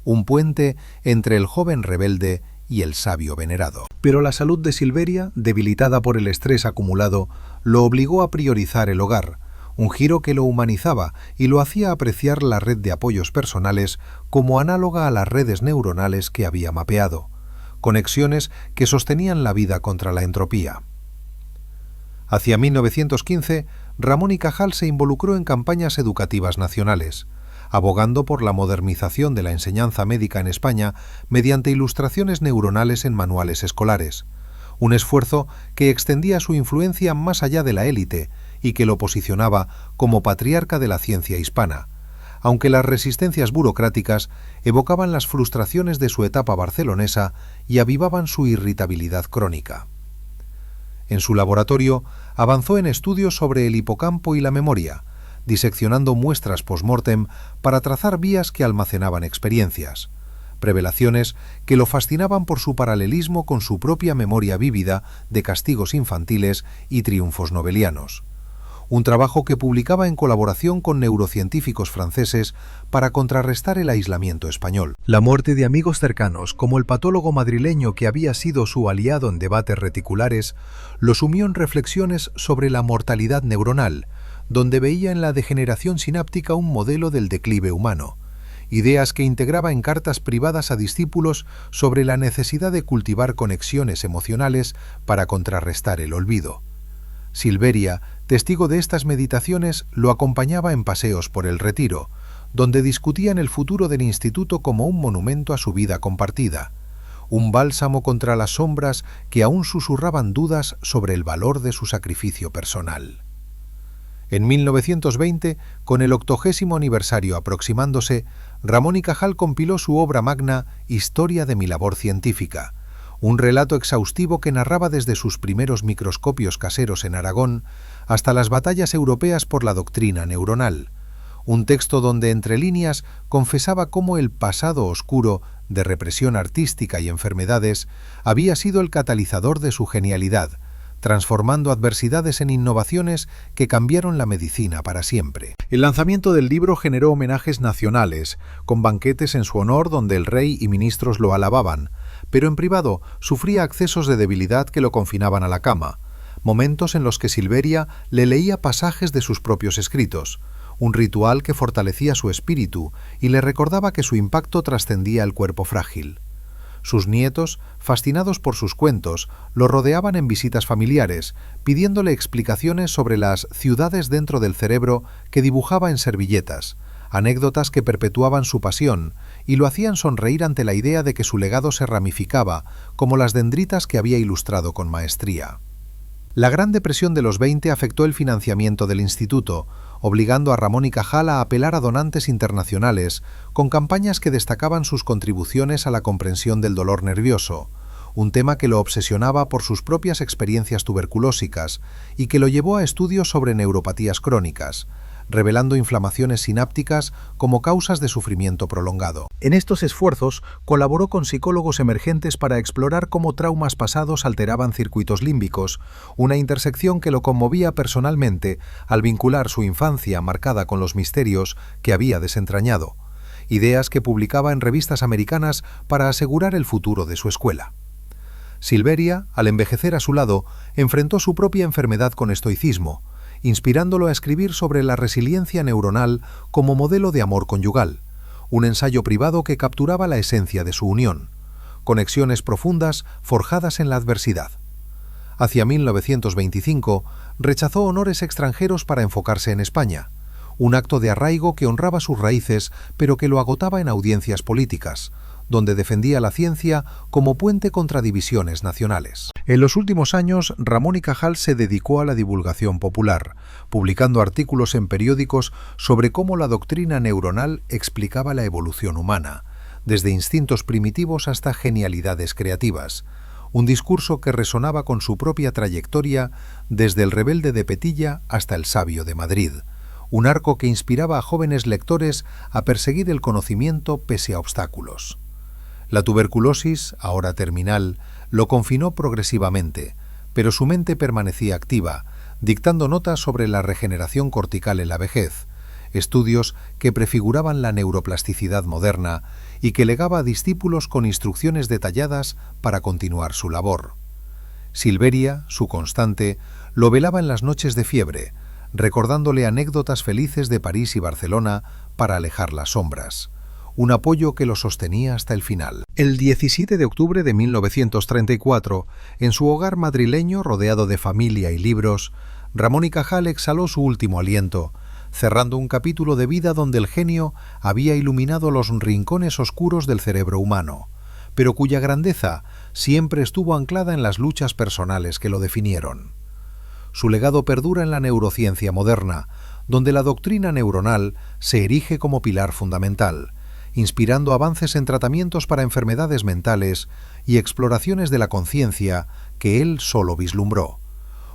un puente entre el joven rebelde y el sabio venerado. Pero la salud de Silveria, debilitada por el estrés acumulado, lo obligó a priorizar el hogar, un giro que lo humanizaba y lo hacía apreciar la red de apoyos personales como análoga a las redes neuronales que había mapeado, conexiones que sostenían la vida contra la entropía. Hacia 1915, Ramón y Cajal se involucró en campañas educativas nacionales, abogando por la modernización de la enseñanza médica en España mediante ilustraciones neuronales en manuales escolares, un esfuerzo que extendía su influencia más allá de la élite y que lo posicionaba como patriarca de la ciencia hispana, aunque las resistencias burocráticas evocaban las frustraciones de su etapa barcelonesa y avivaban su irritabilidad crónica. En su laboratorio avanzó en estudios sobre el hipocampo y la memoria, diseccionando muestras post-mortem para trazar vías que almacenaban experiencias, revelaciones que lo fascinaban por su paralelismo con su propia memoria vívida de castigos infantiles y triunfos nobelianos. Un trabajo que publicaba en colaboración con neurocientíficos franceses para contrarrestar el aislamiento español. La muerte de amigos cercanos, como el patólogo madrileño que había sido su aliado en debates reticulares, lo sumió en reflexiones sobre la mortalidad neuronal, donde veía en la degeneración sináptica un modelo del declive humano, ideas que integraba en cartas privadas a discípulos sobre la necesidad de cultivar conexiones emocionales para contrarrestar el olvido. Silveria, testigo de estas meditaciones, lo acompañaba en paseos por el Retiro, donde discutían el futuro del instituto como un monumento a su vida compartida, un bálsamo contra las sombras que aún susurraban dudas sobre el valor de su sacrificio personal. En 1920, con el 80º aniversario aproximándose, Ramón y Cajal compiló su obra magna Historia de mi labor científica, un relato exhaustivo que narraba desde sus primeros microscopios caseros en Aragón hasta las batallas europeas por la doctrina neuronal, un texto donde entre líneas confesaba cómo el pasado oscuro de represión artística y enfermedades había sido el catalizador de su genialidad, transformando adversidades en innovaciones que cambiaron la medicina para siempre. El lanzamiento del libro generó homenajes nacionales, con banquetes en su honor donde el rey y ministros lo alababan, pero en privado sufría accesos de debilidad que lo confinaban a la cama, momentos en los que Silveria le leía pasajes de sus propios escritos, un ritual que fortalecía su espíritu y le recordaba que su impacto trascendía el cuerpo frágil. Sus nietos, fascinados por sus cuentos, lo rodeaban en visitas familiares, pidiéndole explicaciones sobre las ciudades dentro del cerebro que dibujaba en servilletas, anécdotas que perpetuaban su pasión y lo hacían sonreír ante la idea de que su legado se ramificaba, como las dendritas que había ilustrado con maestría. La Gran Depresión de los 20 afectó el financiamiento del instituto, obligando a Ramón y Cajal a apelar a donantes internacionales con campañas que destacaban sus contribuciones a la comprensión del dolor nervioso, un tema que lo obsesionaba por sus propias experiencias tuberculósicas y que lo llevó a estudios sobre neuropatías crónicas, revelando inflamaciones sinápticas como causas de sufrimiento prolongado. En estos esfuerzos colaboró con psicólogos emergentes para explorar cómo traumas pasados alteraban circuitos límbicos, una intersección que lo conmovía personalmente al vincular su infancia marcada con los misterios que había desentrañado, ideas que publicaba en revistas americanas para asegurar el futuro de su escuela. Silveria, al envejecer a su lado, enfrentó su propia enfermedad con estoicismo, inspirándolo a escribir sobre la resiliencia neuronal como modelo de amor conyugal, un ensayo privado que capturaba la esencia de su unión, conexiones profundas forjadas en la adversidad. Hacia 1925 rechazó honores extranjeros para enfocarse en España, un acto de arraigo que honraba sus raíces pero que lo agotaba en audiencias políticas, donde defendía la ciencia como puente contra divisiones nacionales. En los últimos años, Ramón y Cajal se dedicó a la divulgación popular, publicando artículos en periódicos sobre cómo la doctrina neuronal explicaba la evolución humana, desde instintos primitivos hasta genialidades creativas, un discurso que resonaba con su propia trayectoria desde el rebelde de Petilla hasta el sabio de Madrid, un arco que inspiraba a jóvenes lectores a perseguir el conocimiento pese a obstáculos. La tuberculosis, ahora terminal, lo confinó progresivamente, pero su mente permanecía activa, dictando notas sobre la regeneración cortical en la vejez, estudios que prefiguraban la neuroplasticidad moderna y que legaba a discípulos con instrucciones detalladas para continuar su labor. Silveria, su constante, lo velaba en las noches de fiebre, recordándole anécdotas felices de París y Barcelona para alejar las sombras, un apoyo que lo sostenía hasta el final. El 17 de octubre de 1934, en su hogar madrileño rodeado de familia y libros, Ramón y Cajal exhaló su último aliento, cerrando un capítulo de vida donde el genio había iluminado los rincones oscuros del cerebro humano, pero cuya grandeza siempre estuvo anclada en las luchas personales que lo definieron. Su legado perdura en la neurociencia moderna, donde la doctrina neuronal se erige como pilar fundamental, inspirando avances en tratamientos para enfermedades mentales y exploraciones de la conciencia que él solo vislumbró.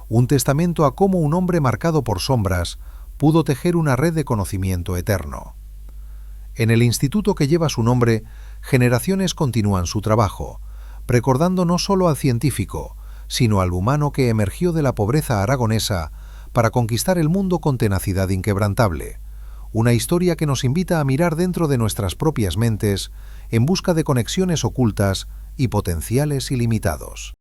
Un testamento a cómo un hombre marcado por sombras pudo tejer una red de conocimiento eterno. En el instituto que lleva su nombre, generaciones continúan su trabajo, recordando no solo al científico, sino al humano que emergió de la pobreza aragonesa para conquistar el mundo con tenacidad inquebrantable. Una historia que nos invita a mirar dentro de nuestras propias mentes en busca de conexiones ocultas y potenciales ilimitados.